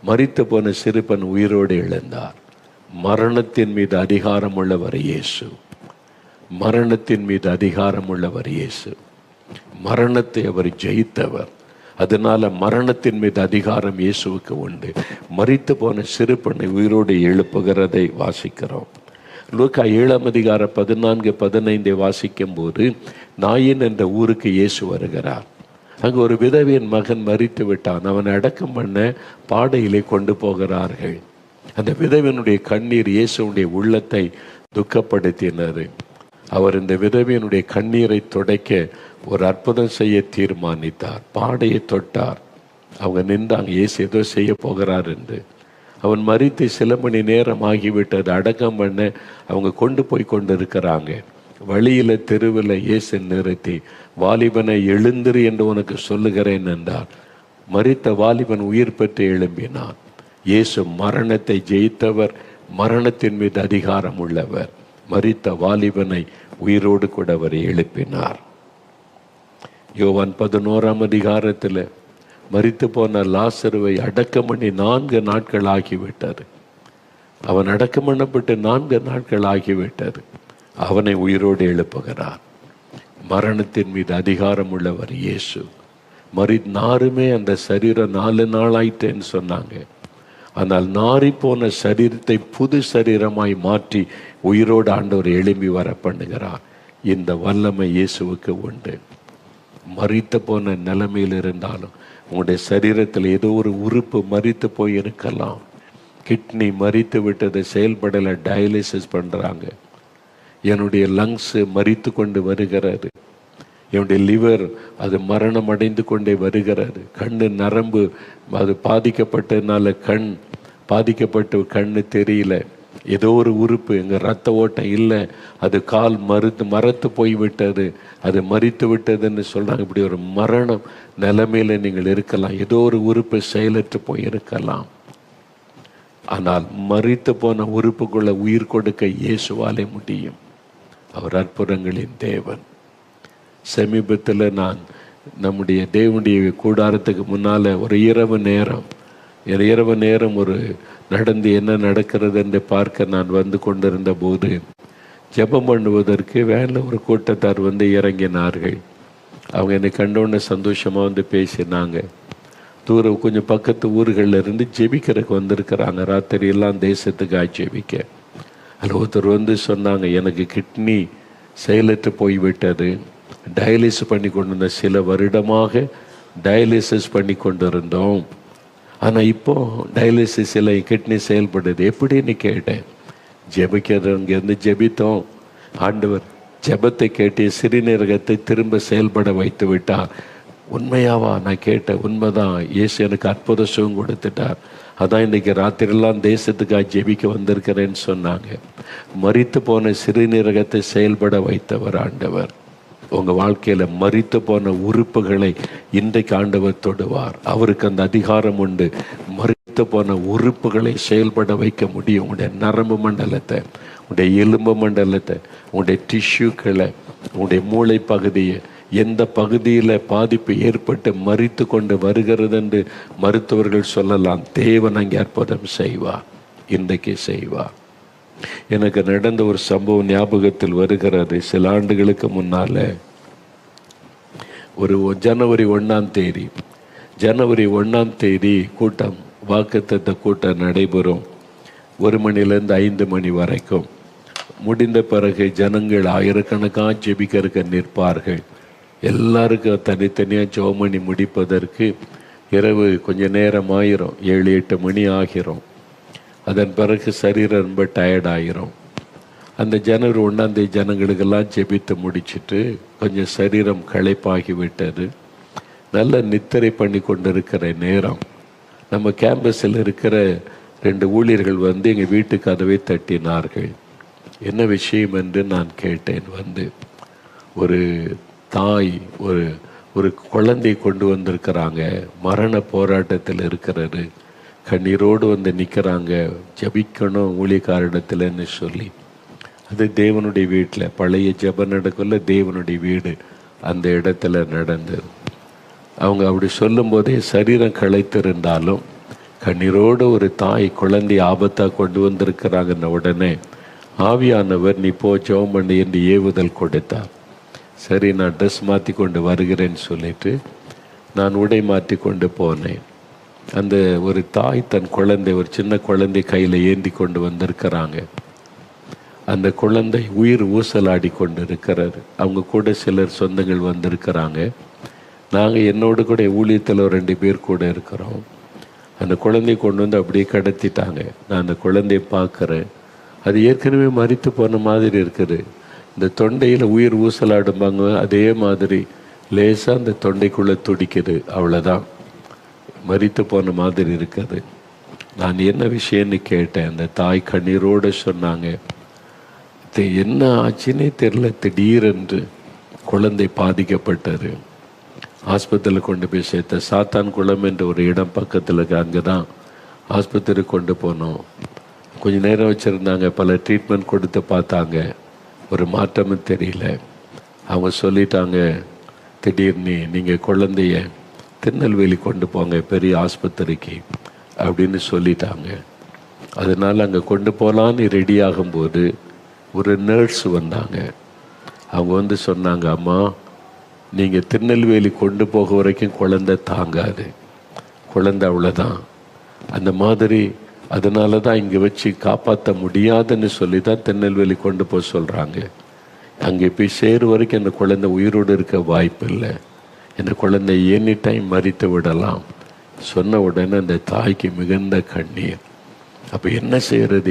மரித்து போன சிறுபன் உயிரோடு எழுந்தார். மரணத்தின் மீது அதிகாரம் உள்ளவர் இயேசு. மரணத்தின் மீது அதிகாரம் உள்ளவர் இயேசு. மரணத்தை அவர் ஜெயித்தவர். அதனால மரணத்தின் மீது அதிகாரம் இயேசுவுக்கு உண்டு. மரித்து போன சிறுபனை உயிரோடு எழுப்புகிறதை வாசிக்கிறோம். லூக்கா 7:14-15 வாசிக்கும் போது, நாயின் என்ற ஊருக்கு இயேசு வருகிறார். அங்கு ஒரு விதவையின் மகன் மரித்து விட்டான். அவனை அடக்கம் பண்ண பாடையிலே கொண்டு போகிறார்கள். அந்த விதவையினுடைய கண்ணீர் இயேசுடைய உள்ளத்தை துக்கப்படுத்தினார். அவர் இந்த விதவையினுடைய கண்ணீரை துடைக்க ஒரு அற்புதம் செய்ய தீர்மானித்தார். பாடையை தொட்டார். அவங்க நின்றாங்க, இயேசு ஏதோ செய்ய போகிறார் என்று. அவன் மரித்து சில மணி நேரம் ஆகிவிட்டது. அடக்கம் பண்ண அவங்க கொண்டு போய் கொண்டு இருக்கிறாங்க. வழியில தெருவில் இயேசு நிறுத்தி, வாலிபனை எழுந்திரு என்று உனக்கு சொல்லுகிறேன் என்றார். மரித்த வாலிபன் உயிர் பெற்று எழும்பினான். இயேசு மரணத்தை ஜெயித்தவர், மரணத்தின் மீது அதிகாரம் உள்ளவர். மரித்த வாலிபனை உயிரோடு கூட அவர் எழுப்பினார். யோவான் 11 மரித்து போன லாசருவை அடக்கம் பண்ணி 4 நாட்கள் ஆகிவிட்டது. அவன் அடக்கம் பண்ணப்பட்டு 4 நாட்கள் ஆகிவிட்டது. அவனை உயிரோடு எழுப்புகிறார். மரணத்தின் மீது அதிகாரம் உள்ளவர் இயேசு. நாருமே அந்த சரீரம் 4 நாள் ஆயிட்டேன்னு சொன்னாங்க. ஆனால் நாரி போன சரீரத்தை புது சரீரமாய் மாற்றி உயிரோடு ஆண்டவர் எழும்பி வர பண்ணுகிறார். இந்த வல்லமை இயேசுவுக்கு உண்டு. மரித்து போன நிலைமையில் இருந்தாலும் உங்களுடைய சரீரத்தில் ஏதோ ஒரு உறுப்பு மரித்து போயிருக்கலாம். கிட்னி மரித்து விட்டது, செயல்படலை, டயாலிசிஸ் பண்ணுறாங்க. என்னுடைய லங்ஸ் மரித்து கொண்டு வருகிறது. என்னுடைய லிவர் அது மரணம் அடைந்து கொண்டே வருகிறது. கண்ணு நரம்பு அது பாதிக்கப்பட்டதுனால கண் பாதிக்கப்பட்டு கண்ணு தெரியல. ஏதோ ஒரு உறுப்பு, எங்கள் ரத்த ஓட்டம் இல்லை, அது கால் மரத்து போய்விட்டது, அது மரித்து விட்டதுன்னு சொல்கிறாங்க. இப்படி ஒரு மரணம் நிலைமையில் நீங்கள் இருக்கலாம். ஏதோ ஒரு உறுப்பு செயலற்று போயிருக்கலாம். ஆனால் மரித்து போன உறுப்புக்குள்ள உயிர் கொடுக்க இயேசுவாலே முடியும். அவர் அற்புதங்களின் தேவன். சமீபத்தில் நான் நம்முடைய தேவனுடைய கூடாரத்துக்கு முன்னால் ஒரு இரவு நேரம் ஒரு நடந்து என்ன நடக்கிறது என்று பார்க்க நான் வந்து கொண்டிருந்த போது, ஜெபம் பண்ணுவதற்கு வேனில் ஒரு கூட்டத்தார் வந்து இறங்கினார்கள். அவங்க என்னை கண்டோன்னு சந்தோஷமாக வந்து பேசினாங்க. தூரம் கொஞ்சம் பக்கத்து ஊர்களில் இருந்து ஜெபிக்கிறதுக்கு வந்திருக்கிறாங்க. ராத்திரி எல்லாம் தேசத்துக்காக ஜெபிக்க. அதில் ஒருத்தர் வந்து சொன்னாங்க, எனக்கு கிட்னி செயலற்று போய்விட்டது, டயாலிசிஸ் பண்ணி கொண்டு இருந்த சில வருடமாக டயாலிசிஸ் பண்ணி கொண்டு இருந்தோம். ஆனால் இப்போ டயாலிசிஸில் கிட்னி செயல்படுது எப்படின்னு கேட்டேன். ஜெபிக்கிறவங்க ஜெபித்தோம். ஆண்டவர் ஜெபத்தை கேட்டு சிறுநீரகத்தை திரும்ப செயல்பட வைத்து விட்டார். உண்மையாவா? நான் கேட்டேன். உண்மைதான், இயேசு எனக்கு அற்புத சுகம் கொடுத்துட்டார். அதான் இன்றைக்கி ராத்திரிலாம் தேசத்துக்காக ஜெபிக்க வந்திருக்கிறேன்னு சொன்னாங்க. மரித்து போன சிறுநீரகத்தை செயல்பட வைத்தவர் ஆண்டவர். உங்கள் வாழ்க்கையில் மரித்து போன உறுப்புகளை இன்றைக்கு ஆண்டவர் தொடுவார். அவருக்கு அந்த அதிகாரம் உண்டு. மரித்து போன உறுப்புகளை செயல்பட வைக்க முடியும். உங்களுடைய நரம்பு மண்டலத்தை, உங்களுடைய எலும்பு மண்டலத்தை, உங்களுடைய டிஷ்யூக்களை, உங்களுடைய மூளை பகுதியை, எந்த பகுதியில் பாதிப்பு ஏற்பட்டு மரித்து கொண்டு வருகிறது என்று மருத்துவர்கள் சொல்லலாம். தேவன் அங்கே அற்புதம் செய்வார், இன்றைக்கு செய்வார். எனக்கு நடந்த ஒரு சம்பவம் ஞாபகத்தில் வருகிறது. சில ஆண்டுகளுக்கு முன்னால் ஒரு ஜனவரி 1 கூட்டம், வாக்குத்தத்த கூட்டம் நடைபெறும். 1 மணிலேருந்து 5 மணி வரைக்கும். முடிந்த பிறகு ஜனங்கள் ஆயிரக்கணக்காக ஜெபிக்கிறதுக்கு நிற்பார்கள். எல்லாருக்கும் தனித்தனியாக ஜெபம் பண்ணி முடிப்பதற்கு இரவு கொஞ்சம் நேரம் ஆயிரும், 7-8 மணி ஆகிரும். அதன் பிறகு சரீரம் ரொம்ப டயர்டாயிரும். அந்த ஜனவரி 1 ஜனங்களுக்கெல்லாம் ஜெபித்து முடிச்சுட்டு கொஞ்சம் சரீரம் களைப்பாகி விட்டது. நல்ல நித்திரை பண்ணி கொண்டிருக்கிற நேரம் நம்ம கேம்பஸில் இருக்கிற 2 ஊழியர்கள் வந்து எங்கள் வீட்டு கதவை தட்டினார்கள். என்ன விஷயம் என்று நான் கேட்டேன். வந்து ஒரு தாய் ஒரு குழந்தை கொண்டு வந்திருக்கிறாங்க, மரண போராட்டத்தில் இருக்கிறது, கண்ணீரோடு வந்து நிற்கிறாங்க, ஜபிக்கணும் ஊழியக்காரிடத்துலன்னு சொல்லி. அது தேவனுடைய வீட்டில் பழைய ஜப நடக்கல, தேவனுடைய வீடு அந்த இடத்துல நடந்தது. அவங்க அப்படி சொல்லும் போதே சரீரம் களைத்திருந்தாலும் கண்ணீரோடு ஒரு தாய் குழந்தை ஆபத்தாக கொண்டு வந்திருக்கிறாங்கன்ன உடனே ஆவியானவர் நீ போ ஜெபம் பண்ணு என்று ஏவுதல் கொடுத்தார். சரி, நான் ட்ரெஸ் மாற்றி கொண்டு வருகிறேன்னு சொல்லிட்டு நான் உடை மாற்றி கொண்டு போனேன். அந்த ஒரு தாய் தன் குழந்தை, ஒரு சின்ன குழந்தை கையில் ஏந்தி கொண்டு வந்திருக்கிறாங்க. அந்த குழந்தை உயிர் ஊசலாடி கொண்டு இருக்கிறாரு. அவங்க கூட சிலர் சொந்தங்கள் வந்திருக்கிறாங்க. நாங்கள் என்னோடு கூட ஊழியத்தில் 2 பேர் கூட இருக்கிறோம். அந்த குழந்தையை கொண்டு வந்து அப்படியே கடத்திட்டாங்க. நான் அந்த குழந்தையை பார்க்குறேன். அது ஏற்கனவே மரித்து போன மாதிரி இருக்குது. இந்த தொண்டையில் உயிர் ஊசலாடும்பாங்க, அதே மாதிரி லேசாக அந்த தொண்டைக்குள்ளே துடிக்குது. அவ்வளோதான், மரித்து போன மாதிரி இருக்குது. நான் என்ன விஷயம்னு கேட்டேன். அந்த தாய் கண்ணீரோடு சொன்னாங்க, என்ன ஆச்சுன்னே தெரியல, திடீரென்று குழந்தை பாதிக்கப்பட்டார். ஆஸ்பத்திரியில் கொண்டு போய் சேர்த்த சாத்தான் குளம் என்ற ஒரு இடம் பக்கத்தில், அங்கே தான் ஆஸ்பத்திரிக்கு கொண்டு போனோம். கொஞ்சம் நேரம் வச்சுருந்தாங்க, பல ட்ரீட்மெண்ட் கொடுத்து பார்த்தாங்க, ஒரு மாற்றமும் தெரியல. அவங்க சொல்லிட்டாங்க, திடீர்னு நீங்கள் குழந்தைய திருநெல்வேலி கொண்டு போங்க பெரிய ஆஸ்பத்திரிக்கு அப்படின்னு சொல்லிட்டாங்க. அதனால் அங்கே கொண்டு போகலான்னு ரெடி ஆகும்போது ஒரு நர்ஸ் வந்தாங்க. அவங்க வந்து சொன்னாங்க, அம்மா நீங்கள் திருநெல்வேலி கொண்டு போக வரைக்கும் குழந்தை தாங்காது, குழந்தை அவ்வளோதான், அந்த மாதிரி அதனால தான் இங்கே வச்சு காப்பாற்ற முடியாதுன்னு சொல்லி தான் திருநெல்வேலி கொண்டு போக சொல்கிறாங்க. அங்கே போய் சேரு வரைக்கும் அந்த குழந்தை உயிரோடு இருக்க வாய்ப்பு இல்லை, இந்த குழந்தை எனி டைம் மறித்து விடலாம் சொன்ன உடனே அந்த தாய்க்கு மிகுந்த கண்ணீர். அப்போ என்ன செய்கிறது,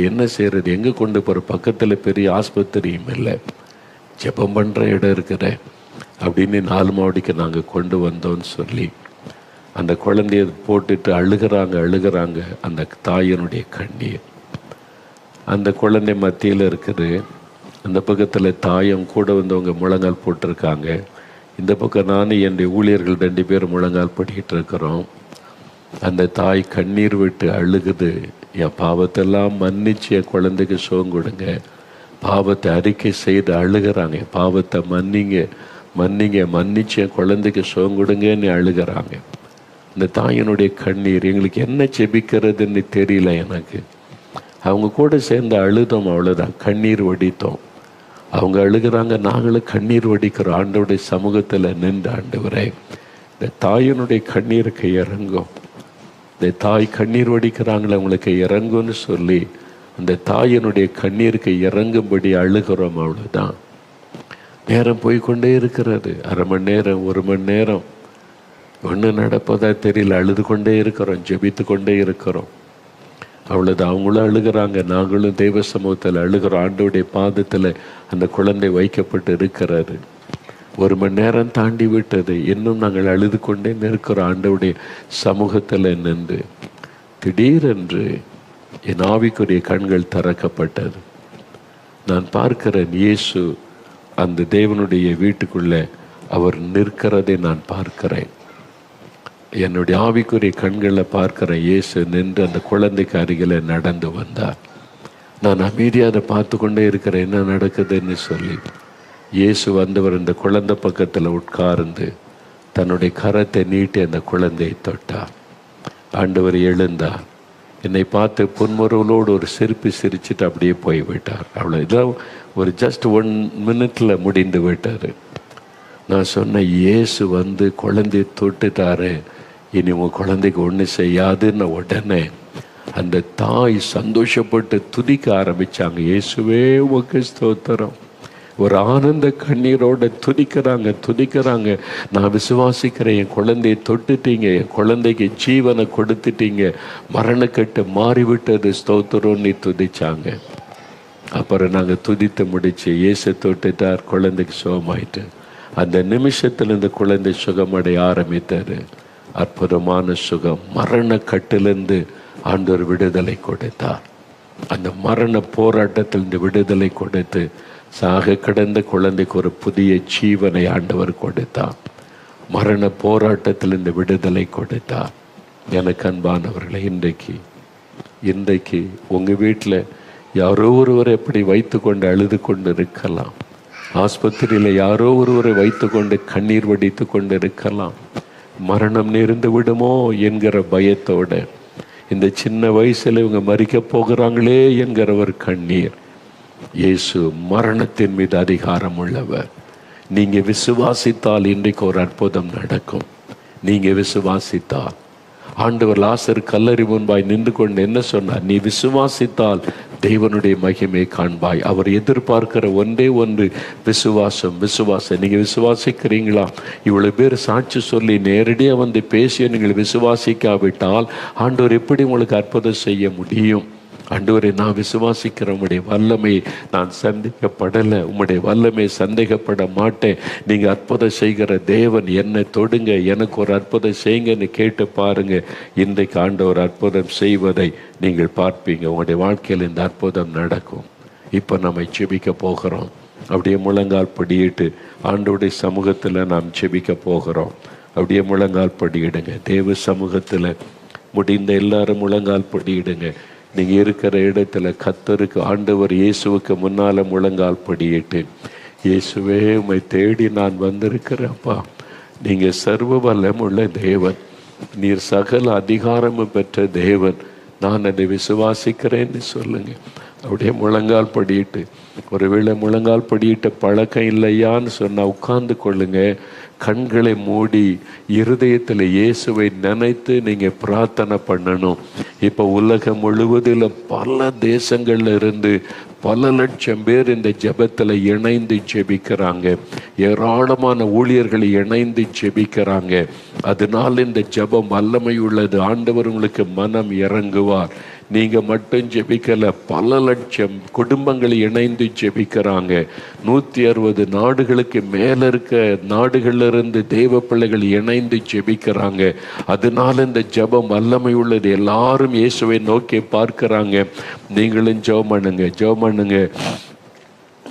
எங்கே கொண்டு போகிற, பக்கத்தில் பெரிய ஆஸ்பத்திரியும் இல்லை, ஜெபம் பண்ணுற இடம் இருக்கிற அப்படின்னு 4 மாவடிக்கு நாங்கள் கொண்டு வந்தோன்னு சொல்லி அந்த குழந்தைய போட்டுட்டு அழுகிறாங்க. அந்த தாயினுடைய கண்ணீர் அந்த குழந்தை மத்தியில் இருக்குது. அந்த பக்கத்தில் தாயும் கூட வந்தவங்க முழங்கால் போட்டிருக்காங்க. இந்த பக்கம் நானும் என்னுடைய ஊழியர்கள் 2 பேர் முழங்கால் படிக்கிட்டு இருக்கிறோம். அந்த தாய் கண்ணீர் விட்டு அழுகுது, என் பாவத்தெல்லாம் மன்னிச்சு என் குழந்தைக்கு சுகம் கொடுங்க, பாவத்தை அறிக்கை செய்து அழுகிறாங்க, பாவத்தை மன்னிச்சு என் குழந்தைக்கு சுகம் கொடுங்கன்னு அழுகிறாங்க. இந்த தாயினுடைய கண்ணீர், எங்களுக்கு என்ன செபிக்கிறதுன்னு தெரியல எனக்கு. அவங்க கூட சேர்ந்து அழுதோம், அவ்வளோதான், கண்ணீர் வடித்தோம். அவங்க அழுகிறாங்க, நாங்களும் கண்ணீர் வடிக்கிறோம். ஆண்டவருடைய சமூகத்தில் நின்று, ஆண்டவரே இந்த தாயினுடைய கண்ணீருக்கு இறங்கும், இந்த தாய் கண்ணீர் வடிக்கிறாங்களே அவங்களுக்கு இறங்கும்னு சொல்லி அந்த தாயினுடைய கண்ணீருக்கு இறங்கும்படி அழுகிறோம். அவ்வளோதான். நேரம் போய்கொண்டே இருக்கிறது. 1/2 மணி நேரம், 1 மணி நேரம், ஒன்றும் நடப்பதா தெரியல. அழுது கொண்டே இருக்கிறோம், ஜெபித்து கொண்டே இருக்கிறோம். அவ்வளோதான். அவங்களும் அழுகிறாங்க, நாங்களும் தெய்வ சமூகத்தில் அழுகிறோம். ஆண்டவருடைய பாதத்தில் அந்த குழந்தை வைக்கப்பட்டு இருக்கிறாரு. 1 மணி நேரம் தாண்டி விட்டது, இன்னும் நாங்கள் அழுது கொண்டே இருக்கிறோம் ஆண்டவருடைய சமூகத்தில் நின்று. திடீரென்று என் ஆவிக்குரிய கண்கள் திறக்கப்பட்டது. நான் பார்க்கிறேன், இயேசு அந்த தேவனுடைய வீட்டுக்குள்ளே அவர் நிற்கிறதை நான் பார்க்கிறேன். என்னுடைய ஆவிக்குரிய கண்களில் பார்க்கிறேன், இயேசு நின்று அந்த குழந்தைக்கு அருகில் நடந்து வந்தார். நான் அமைதியாக அதை பார்த்து கொண்டே இருக்கிறேன், என்ன நடக்குதுன்னு சொல்லி. இயேசு வந்தவர் இந்த குழந்தை பக்கத்தில் உட்கார்ந்து தன்னுடைய கரத்தை நீட்டி அந்த குழந்தையை தொட்டார். ஆண்டவர் எழுந்தார், என்னை பார்த்து புன்முறுவலோடு ஒரு சிரிச்சிட்டு அப்படியே போய்விட்டார். அவ்வளோ, இதான் ஒரு ஜஸ்ட் 1 மினிட்ல முடிந்து விட்டார். நான் சொன்னேன், இயேசு வந்து குழந்தையை தொட்டுட்டாரு, இனி உங்கள் குழந்தைக்கு ஒன்றும் செய்யாதுன்னு உடனே அந்த தாய் சந்தோஷப்பட்டு துதிக்க ஆரம்பித்தாங்க. இயேசுவே உமக்கு ஸ்தோத்திரம். ஒரு ஆனந்த கண்ணீரோட துதிக்கிறாங்க. நான் விசுவாசிக்கிறேன், என் குழந்தையை தொட்டுட்டீங்க, என் குழந்தைக்கு ஜீவனை கொடுத்துட்டீங்க, மரணக்கட்டு மாறிவிட்டது, ஸ்தோத்திரம்னு துதிச்சாங்க. அப்புறம் நாங்கள் துதித்து முடிச்சு, இயேசு தொட்டுட்டார், குழந்தைக்கு சுகமாயிட்டு. அந்த நிமிஷத்தில் இந்த குழந்தை சுகமடைய ஆரம்பித்தார். அற்புதமான சுகம். மரண கட்டிலிருந்து ஆண்டவர் விடுதலை கொடுத்தார். அந்த மரண போராட்டத்தில் இந்த விடுதலை கொடுத்து சாக கிடந்த குழந்தைக்கு ஒரு புதிய ஜீவனை ஆண்டவர் கொடுத்தார். மரண போராட்டத்தில் இந்த விடுதலை கொடுத்தார். எனக்கு அன்பானவர்களை, இன்றைக்கு உங்கள் வீட்டில் யாரோ ஒருவரை எப்படி வைத்து கொண்டு அழுது கொண்டு இருக்கலாம். ஆஸ்பத்திரியில் யாரோ ஒருவரை வைத்து கொண்டு கண்ணீர் வடித்து கொண்டு இருக்கலாம். மரணம் நேர்ந்து விடுமோ என்கிற பயத்தோடு இந்த சின்ன வயசுல இவங்க மறிக்க போகிறாங்களே என்கிற ஒரு கண்ணீர். இயேசு மரணத்தின் மீது அதிகாரம் உள்ளவர். நீங்க விசுவாசித்தால் இன்றைக்கு ஒரு அற்புதம் நடக்கும். நீங்க விசுவாசித்தால். ஆண்டவர் லாசர் கல்லறை முன்பாய் நின்று கொண்டு என்ன சொன்னார்? நீ விசுவாசித்தால் தேவனுடைய மகிமை காண்பாய். அவர் எதிர்பார்க்கிற ஒன்றே ஒன்று விசுவாசம். விசுவாசம். நீங்க விசுவாசிக்கிறீங்களா? இவ்வளவு பேர் சாட்சி சொல்லி நேரடியாக வந்து பேசிய நீங்கள் விசுவாசிக்காவிட்டால் ஆண்டவர் எப்படி உங்களுக்கு அற்புதம் செய்ய முடியும்? ஆண்டவரே, நான் விசுவாசிக்கிற உம்முடைய வல்லமை நான் சந்தேகப்படலை, உம்முடைய வல்லமை சந்தேகப்பட மாட்டேன். நீங்கள் அற்புதம் செய்கிற தேவன், என்னை தொடுங்க, எனக்கு ஒரு அற்புதம் செய்யுங்கன்னு கேட்டு பாருங்க. இன்றைக்கு ஆண்டவர் அற்புதம் செய்வதை நீங்கள் பார்ப்பீங்க. உங்களுடைய வாழ்க்கையில் இந்த அற்புதம் நடக்கும். இப்போ நம்ம செபிக்க போகிறோம். அப்படியே முழங்கால் படியிட்டு ஆண்டவருடைய சமூகத்தில் நாம் செபிக்க போகிறோம். அப்படியே முழங்கால் படியிடுங்க. தேவ சமூகத்தில் முடிந்த எல்லாரும் முழங்கால் படியிடுங்க. நீங்கள் இருக்கிற இடத்துல கர்த்தருக்கு, ஆண்டவர் இயேசுவுக்கு முன்னால் முழங்கால் படியிட்டு, இயேசுவே உம்மை தேடி நான் வந்திருக்கிறேன்ப்பா. நீங்கள் சர்வ வல்லம் உள்ள தேவன், நீர் சகல அதிகாரமும் பெற்ற தேவன், நான் அதை விசுவாசிக்கிறேன்னு சொல்லுங்க. அப்படியே முழங்கால் படியிட்டு, ஒருவேளை முழங்கால் படியிட்ட பழக்கம் இல்லையான்னு சொன்னால் உட்கார்ந்து கொள்ளுங்க. கண்களை மூடி இருதயத்தில் இயேசுவை நினைத்து நீங்கள் பிரார்த்தனை பண்ணணும். இப்போ உலகம் முழுவதில் பல தேசங்கள்ல இருந்து பல லட்சம் பேர் இந்த ஜெபத்தில் இணைந்து ஜெபிக்கிறாங்க. ஏராளமான ஊழியர்கள் இணைந்து ஜெபிக்கிறாங்க. அதனால் இந்த ஜெபம் வல்லமை உள்ளது. ஆண்டவர் உங்களுக்கு மனம் இறங்குவார். நீங்கள் மட்டும் ஜெபிக்கல, பல லட்சம் குடும்பங்கள் இணைந்து ஜெபிக்கிறாங்க. 160 நாடுகளுக்கு மேலே இருக்க நாடுகளிலிருந்து தேவ பிள்ளைகள் இணைந்து ஜெபிக்கிறாங்க. அதனால இந்த ஜெபம் வல்லமை உள்ளது. எல்லாரும் இயேசுவை நோக்கி பார்க்கிறாங்க. நீங்களும் ஜெபம் பண்ணுங்க, ஜெபம் பண்ணுங்க.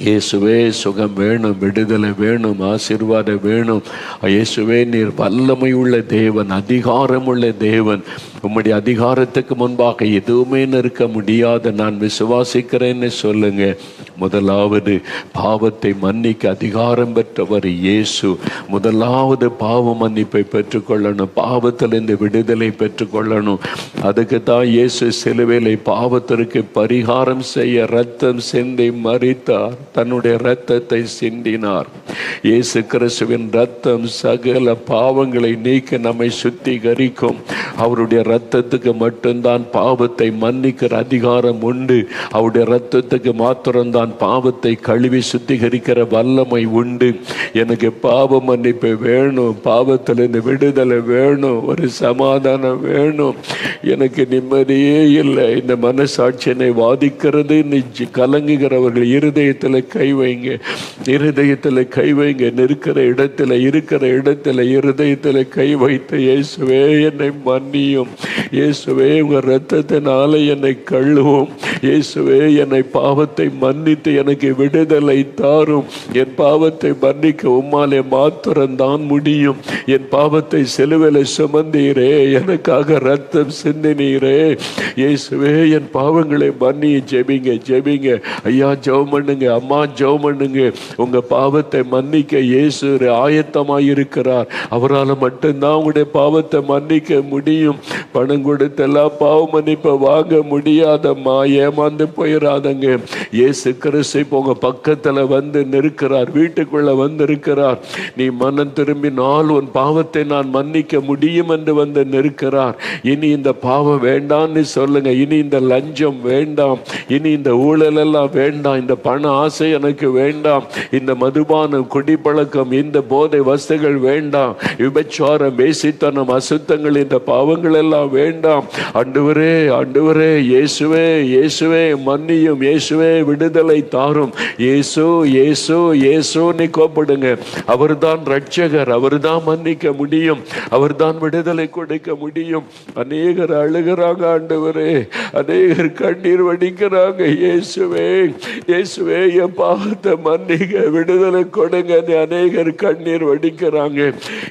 இயேசுவே, சுகம் வேணும், விடுதலை வேணும், ஆசீர்வாதம் வேணும். இயேசுவே, நீர் வல்லமை உள்ள தேவன், அதிகாரம் உள்ள தேவன். உம்முடைய அதிகாரத்துக்கு முன்பாக எதுவுமே நிற்க முடியாத நான் விசுவாசிக்கிறேன்னு சொல்லுங்க. முதலாவது பாவத்தை மன்னிக்க அதிகாரம் பெற்றவர் இயேசு. முதலாவது பாவ மன்னிப்பை பெற்றுக்கொள்ளணும், பாவத்திலிருந்து விடுதலை பெற்றுக்கொள்ளணும். அதுக்கு தான் இயேசு சிலுவையிலே பாவத்திற்கு பரிகாரம் செய்ய இரத்தம் சிந்தி மரித்தார், தன்னுடைய இரத்தத்தை சிந்தினார். இயேசு கிறிஸ்துவின் இரத்தம் சகல பாவங்களை நீக்க நம்மை சுத்திகரிக்கும். அவருடைய இரத்தத்துக்கு மட்டும்தான் பாவத்தை மன்னிக்கிற அதிகாரம் உண்டு. அவருடைய இரத்தத்துக்கு மாத்திரம்தான் பாவத்தை கழுவி சுத்திகரிக்கிற வல்லமை உண்டு. எனக்கு பாவ மன்னிப்பு வேணும், பாவத்திலிருந்து விடுதலை வேணும், ஒரு சமாதானம் வேணும். எனக்கு நிம்மதியே இல்லை, இந்த மனசாட்சியை வாதிக்கிறது கலங்குகிறவர்கள் இருதயத்தில் கை வைங்க, இருதயத்தில் கை வைங்க. இருக்கிற இடத்துல இருதயத்தில் கை வைத்து, இயேசுவே என்னை மன்னியும், இயேசுவே உங்க இரத்தத்தினால என்னை கழுவும், இயேசுவே என்னை பாவத்தை மன்னித்து எனக்கு விடுதலை தாரும். என் பாவத்தை மன்னிக்க உம்மாலே மாத்திரம்தான் முடியும். என் பாவத்தை சிலுவையிலே சுமந்தீரே, எனக்காக இரத்தம் சிந்தினீரே, இயேசுவே என் பாவங்களை மன்னி. ஜெபிங்க, ஜெபிங்க. ஐயா ஜெபம் பண்ணுங்க, அம்மா ஜெபம் பண்ணுங்க. உங்க பாவத்தை மன்னிக்க இயேசு ஆயத்தமாயிருக்கிறார். அவரால் மட்டும்தான் உங்களுடைய பாவத்தை மன்னிக்க முடியும். பணம் கொடுத்தெல்லாம் பாவ மன்னிப்பை வாங்க முடியாதம்மா, ஏமாந்து போயிடாதங்க. இயேசு கிறிஸ்து உங்க பக்கத்துல வந்து நிற்கிறார், வீட்டுக்குள்ள வந்து இருக்கிறார். நீ மனம் திரும்பினால் உன் பாவத்தை நான் மன்னிக்க முடியும் என்று வந்து நிற்கிறார். இனி இந்த பாவம் வேண்டாம்னு சொல்லுங்க. இனி இந்த லஞ்சம் வேண்டாம், இனி இந்த ஊழல் எல்லாம் வேண்டாம், இந்த பண ஆசை எனக்கு வேண்டாம், இந்த மதுபானம், குடிப்பழக்கம், இந்த போதை வஸ்துகள் வேண்டாம், விபச்சாரம், வேசித்தனம், அசுத்தங்கள், இந்த பாவங்கள் எல்லாம் வேண்டாம். ஆண்டவரே, ஆண்டவரே, இயேசுவே, இயேசுவே மன்னியும், இயேசுவே விடுதலை தாரும். இயேசு, இயேசு, இயேசுன்னு கூப்பிடுங்க. அவர்தான் ரட்சகர், அவர்தான் மன்னிக்க முடியும், அவர்தான் விடுதலை கொடுக்க முடியும். அநேகர் அழுகிறாங்க, ஆண்டவரே அநேகர் கண்ணீர் வடிக்கிறாங்க. இயேசுவே, இயேசுவே என் பாவத்தை மன்னிங்க, விடுதலை கொடுங்க. அநேகர் கண்ணீர் வடிக்கிறாங்க.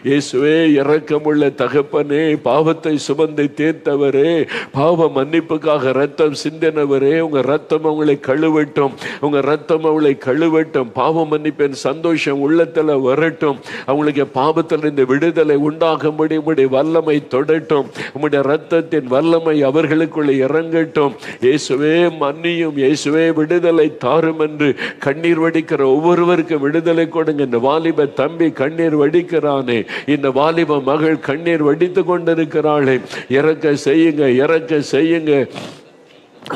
இயேசுவே, இரக்கமுள்ள தகப்பனே, பாவத்தை சுமந்து தீர்த்தவரே, பாவ மன்னிப்புக்காக ரத்தம் சிந்தினவரே, உங்க ரத்தம் அவங்களை கழுவட்டும், உங்க ரத்தம் அவளை கழுவட்டும். பாவ மன்னிப்பின் சந்தோஷம் உள்ளத்துல வரட்டும். அவங்களுக்கு பாவத்தில் இந்த விடுதலை உண்டாகும்படி உம்முடைய வல்லமை தொடட்டும். உம்முடைய ரத்தத்தின் வல்லமை அவர்களுக்குள்ளே இறங்கட்டும். இயேசுவே மன்னியும், இயேசுவே விடுதலை தாரும் என்று கண்ணீர் வடிக்கிற ஒவ்வொருவருக்கும் விடுதலை கொடுங்க. இந்த வாலிப தம்பி கண்ணீர் வடிக்கிறானே, இந்த வாலிப மகள் கண்ணீர் வடித்து கொண்டிருக்கிறாளே, இறக்க செய்யுங்க, இறக்க செய்யுங்க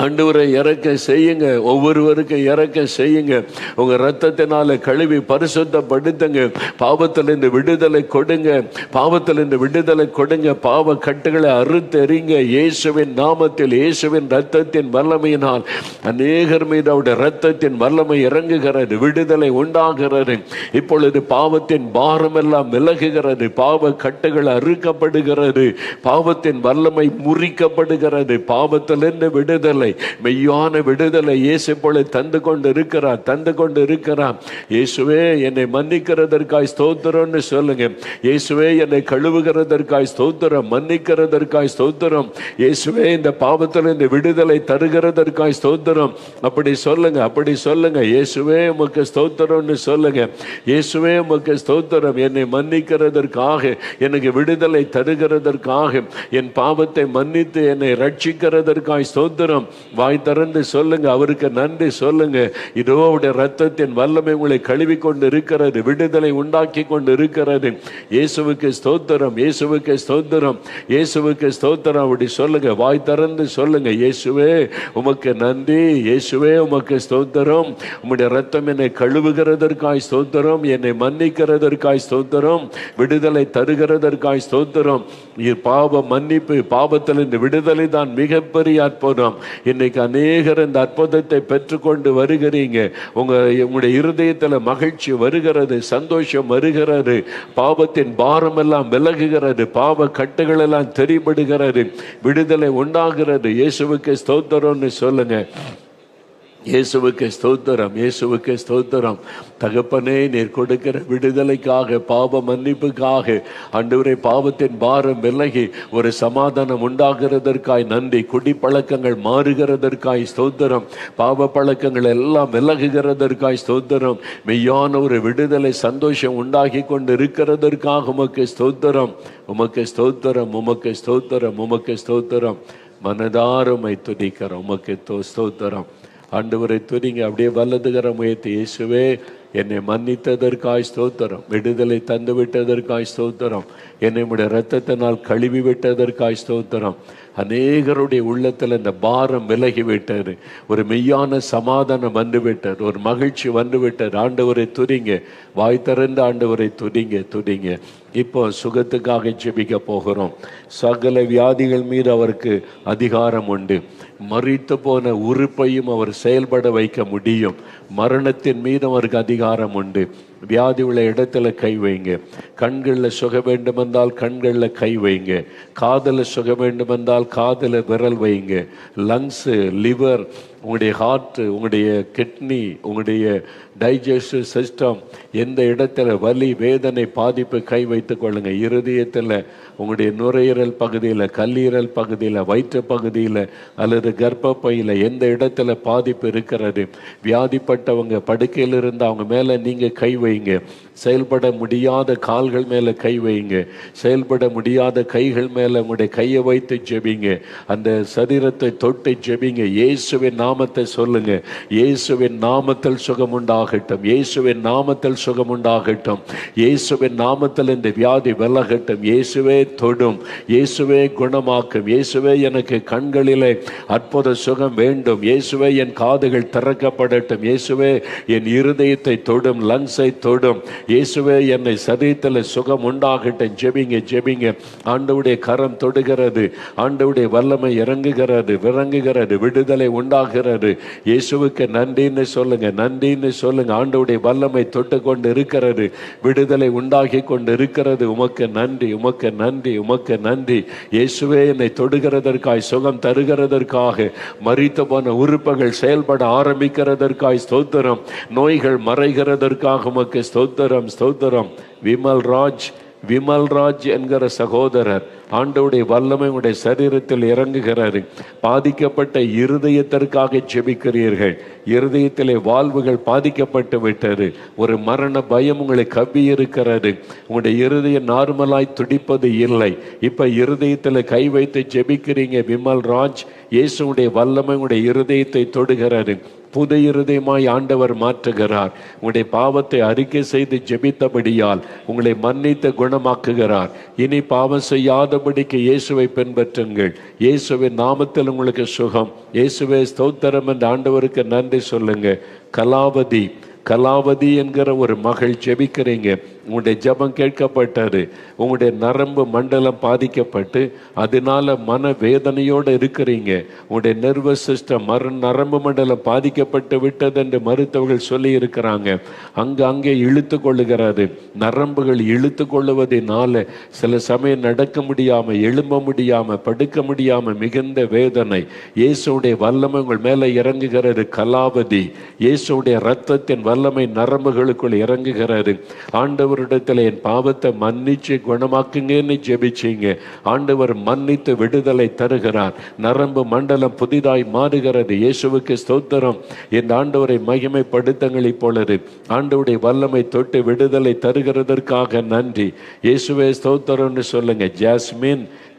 ஆண்டவரை, இறக்க செய்யுங்க. ஒவ்வொருவருக்கும் இறக்க செய்யுங்க. உங்க ரத்தத்தினால கழுவி பரிசுத்தப்படுத்துங்க. பாவத்திலிருந்து விடுதலை கொடுங்க, பாவத்திலிருந்து விடுதலை கொடுங்க. பாவ கட்டுகளை அறுத்தெறிங்க இயேசுவின் நாமத்தில். இயேசுவின் ரத்தத்தின் வல்லமையினால் அநேகர் மீது அவருடைய ரத்தத்தின் வல்லமை இறங்குகிறது, விடுதலை உண்டாகிறது. இப்பொழுது பாவத்தின் பாரம் எல்லாம் விலகுகிறது, பாவ கட்டுகள் அறுக்கப்படுகிறது, பாவத்தின் வல்லமை முறிக்கப்படுகிறது. பாவத்திலிருந்து விடுதலை, மெய்யான விடுதலை இயேசு போல தந்து கொண்டு இருக்கிறார், தந்து கொண்டு இருக்கிறார். இயேசுவே என்னை மன்னிக்கிறதற்காய் ஸ்தோத்திரம்னு சொல்லுங்க. இயேசுவே என்னை கழுவுகிறதற்காய் ஸ்தோத்திரம், மன்னிக்கிறதற்காய் ஸ்தோத்திரம். இயேசுவே இந்த பாவத்தில் இந்த விடுதலை தருகிறதற்காய் ஸ்தோத்திரம். அப்படி சொல்லுங்க, அப்படி சொல்லுங்க. இயேசுவே உமக்கு ஸ்தோத்திரம்னு சொல்லுங்க. இயேசுவே உமக்கு ஸ்தோத்திரம். என்னை மன்னிக்கிறதற்காக, எனக்கு விடுதலை தருகிறதற்காக, என் பாவத்தை மன்னித்து என்னை ரட்சிக்கிறதற்காய் ஸ்தோத்திரம். வாய் திறந்து சொல்லுங்க, அவருக்கு நன்றி சொல்லுங்க. இதோ அவருடைய ரத்தத்தின் வல்லமை உங்களை கழுவி கொண்டு இருக்கிறது, விடுதலை உண்டாக்கி கொண்டு இருக்கிறது. இயேசுவுக்கு ஸ்தோத்திரம், இயேசுவுக்கு ஸ்தோத்திரம், இயேசுவுக்கு ஸ்தோத்திரம். அப்படி சொல்லுங்க, வாய் திறந்து சொல்லுங்க. இயேசுவே உமக்கு நன்றி, இயேசுவே உமக்கு ஸ்தோத்திரம். உம்முடைய ரத்தம் என்னை கழுவுகிறதற்காய் ஸ்தோத்திரம், என்னை மன்னிக்கிறதற்காய் ஸ்தோத்திரம், விடுதலை தருகிறதற்காய் ஸ்தோத்திரம். பாவ மன்னிப்பு, பாவத்தில் இந்த விடுதலை தான் மிகப்பெரிய அற்புதம். இன்னைக்கு அநேகர் இந்த அற்புதத்தை பெற்றுக்கொண்டு வருகிறீங்க. உங்களுடைய இருதயத்தில் மகிழ்ச்சி வருகிறது, சந்தோஷம் வருகிறது, பாவத்தின் பாரம் எல்லாம் விலகுகிறது, பாவ கட்டுகள் எல்லாம் தெரிபடுகிறது, விடுதலை உண்டாகிறது. இயேசுவுக்கு ஸ்தோத்திரம்னு சொல்லுங்க. இயேசுவுக்கு ஸ்தோத்திரம், இயேசுவுக்கு ஸ்தோத்திரம். தகப்பனே, நீர் கொடுக்கிற விடுதலைக்காக, பாவ மன்னிப்புக்காக, ஆண்டவரே பாவத்தின் பாரம் விலகி ஒரு சமாதானம் உண்டாகிறதற்காய் நன்றி. குடிப்பழக்கங்கள் மாறுகிறதற்காய் ஸ்தோத்திரம், பாவ பழக்கங்கள் எல்லாம் விலகுகிறதற்காய் ஸ்தோத்திரம். மெய்யான ஒரு விடுதலை சந்தோஷம் உண்டாகி கொண்டு இருக்கிறதற்காக உமக்கு ஸ்தோத்திரம், உமக்கு ஸ்தோத்திரம், உமக்கு ஸ்தோத்திரம், உமக்கு ஸ்தோத்திரம். மனதாருமை துதிக்கிறோம், உமக்கு ஸ்தோத்திரம். ஆண்டவரை துதிங்க. அப்படியே வலதுகர முயற்சி. இயேசுவே என்னை மன்னித்ததற்காய் ஸ்தோத்திரம், விடுதலை தந்து விட்டதற்காய் ஸ்தோத்திரம், என்னை உடைய இரத்தத்தினால் கழுவி விட்டதற்காய் ஸ்தோத்திரம். அநேகருடைய உள்ளத்தில் இந்த பாரம் விலகிவிட்டது, ஒரு மெய்யான சமாதானம் வந்துவிட்டது, ஒரு மகிழ்ச்சி வந்துவிட்டது. ஆண்டவரை துதிங்க, வாய் திறந்து ஆண்டவரை துதிங்க, துதிங்க. இப்போ சுகத்துக்காக ஜெபிக்க போகிறோம். சகல வியாதிகள் மீது அவருக்கு அதிகாரம் உண்டு. மரித்து போன உறுப்பையும் அவர் செயல்பட வைக்க முடியும். மரணத்தின் மீது அவருக்கு அதிகாரம் உண்டு. வியாதி உள்ள இடத்துல கை வைங்க. கண்களில் சுக வேண்டுமென்றால் கண்களில் கை வைங்க. காதில் சுக வேண்டுமென்றால் காதில் விரல் வைங்க. லங்ஸு, லிவர், உங்களுடைய ஹார்ட்டு, உங்களுடைய கிட்னி, உங்களுடைய டைஜஸ்டிவ் சிஸ்டம், எந்த இடத்துல வலி வேதனை பாதிப்பு கை வைத்து கொள்ளுங்க. இருதயத்தில், உங்களுடைய நுரையீரல் பகுதியில், கல்லீரல் பகுதியில், வயிற்று பகுதியில் அல்லது கர்ப்பப்பையில் எந்த இடத்துல பாதிப்பு இருக்கிறது, வியாதிப்பட்டவங்க படுக்கையில் இருந்து அவங்க மேலே நீங்கள் கை வைங்க. செயல்பட முடியாத கால்கள் மேலே கை வைங்க. செயல்பட முடியாத கைகள் மேலே உங்களுடைய கையை வைத்து ஜெபிங்க. அந்த சரீரத்தை தொட்டு ஜெபிங்க. இயேசுவின் நாமத்தை சொல்லுங்க. இயேசுவின் நாமத்தில் சுகம் உண்டாகட்டும், இயேசுவின் நாமத்தில் சுகம் உண்டாகட்டும், இயேசுவின் நாமத்தில் இந்த வியாதி விலகட்டும். இயேசுவே தொடும், இயேசுவே குணமாக்கும். இயேசுவே எனக்கு கண்களிலே அற்புத சுகம் வேண்டும். இயேசுவே என் காதுகள் திறக்கப்படட்டும். இயேசுவே என் இருதயத்தை தொடும், லங்ஸை தொடும். இயேசுவே என்னை சரீரத்தில் சுகம் உண்டாகட்டும். ஜெபிங்க, ஜெபிங்க. ஆண்டவருடைய கரம் தொடுகிறது, ஆண்டவருடைய வல்லமை இறங்குகிறது, விளங்குகிறது, விடுதலை உண்டாகிறது. உண்டாகிறது. இயேசுவுக்கு நன்றின்னு சொல்லுங்க, நன்றின்னு சொல்லுங்க. ஆண்டவருடைய வல்லமை தொட்டு கொண்டு இருக்கிறது, விடுதலை உண்டாகி கொண்டு இருக்கிறது. உமக்கு நன்றி, உமக்கு நன்றி, உமக்கு நன்றி. இயேசுவே என்னை தொடுகிறதற்காய், சுகம் தருகிறதற்காக, மரித்து போன உறுப்புகள் செயல்பட ஆரம்பிக்கிறதற்காய் ஸ்தோத்திரம், நோய்கள் மறைகிறதற்காக உமக்கு ஸ்தோத்திரம், ஸ்தோத்திரம். விமல்ராஜ் என்கிற சகோதரர், ஆண்டவருடைய வல்லமை உடைய சரீரத்தில் இறங்குகிறார். பாதிக்கப்பட்ட இருதயத்திற்காக ஜெபிக்கிறீர்கள். இருதயத்திலே வாழ்வுகள் பாதிக்கப்பட்டு விட்டது. ஒரு மரண பயம் உங்களை கவ்வி இருக்கிறது. உங்களுடைய இருதயம் நார்மலாய் துடிப்பது இல்லை. இப்ப இருதயத்தில் கை வைத்து ஜெபிக்கிறீங்க. விமல்ராஜ், இயேசுடைய வல்லமை உடைய இருதயத்தை தொடுகிறது. புது இருதயமாய் ஆண்டவர் மாற்றுகிறார். உங்களுடைய பாவத்தை அறிக்கை செய்து ஜெபித்தபடியால் உங்களை மன்னித்து குணமாக்குகிறார். இனி பாவம் செய்யாதபடிக்கு இயேசுவை பின்பற்றுங்கள். இயேசுவின் நாமத்தில் உங்களுக்கு சுகம். இயேசுவே ஸ்தோத்திரம் என்று ஆண்டவருக்கு நன்றி சொல்லுங்க. கலாவதி என்கிற ஒரு மகள் ஜெபிக்கிறீங்க. உங்களுடைய ஜெபம் கேட்கப்பட்டது. உங்களுடைய நரம்பு மண்டலம் பாதிக்கப்பட்டு அதனால மன வேதனையோடு இருக்கிறீங்க. உங்களுடைய நர்வஸ் சிஸ்டம், நரம்பு மண்டலம் பாதிக்கப்பட்டு விட்டது என்று மருத்துவர்கள் சொல்லி இருக்கிறாங்க. அங்கே இழுத்து கொள்ளுகிறது. நரம்புகள் இழுத்து கொள்ளுவதனால சில சமயம் நடக்க முடியாம, எழும்ப முடியாம, படுக்க முடியாம மிகுந்த வேதனை. இயேசுடைய வல்லமை உங்கள் மேல இறங்குகிறது. கலாவதி, இயேசுடைய இரத்தத்தின் வல்லமை நரம்புகளுக்குள் இறங்குகிறது. ஆண்டவரிடத்தில் என் பாவத்தை மன்னிச்சு குணமாக்குங்கன்னு ஜெபிச்சீங்க. ஆண்டவர் மன்னித்து விடுதலை தருகிறார். நரம்பு மண்டலம் புதிதாய் மாறுகிறது. இயேசுவுக்கு ஸ்தோத்திரம். என் ஆண்டவரை மகிமைப்படுத்துங்கள். இப்பொழுது ஆண்டவருடைய வல்லமை தொட்டு விடுதலை தருகிறதற்காக நன்றி. இயேசுவே ஸ்தோத்திரம்னு சொல்லுங்க.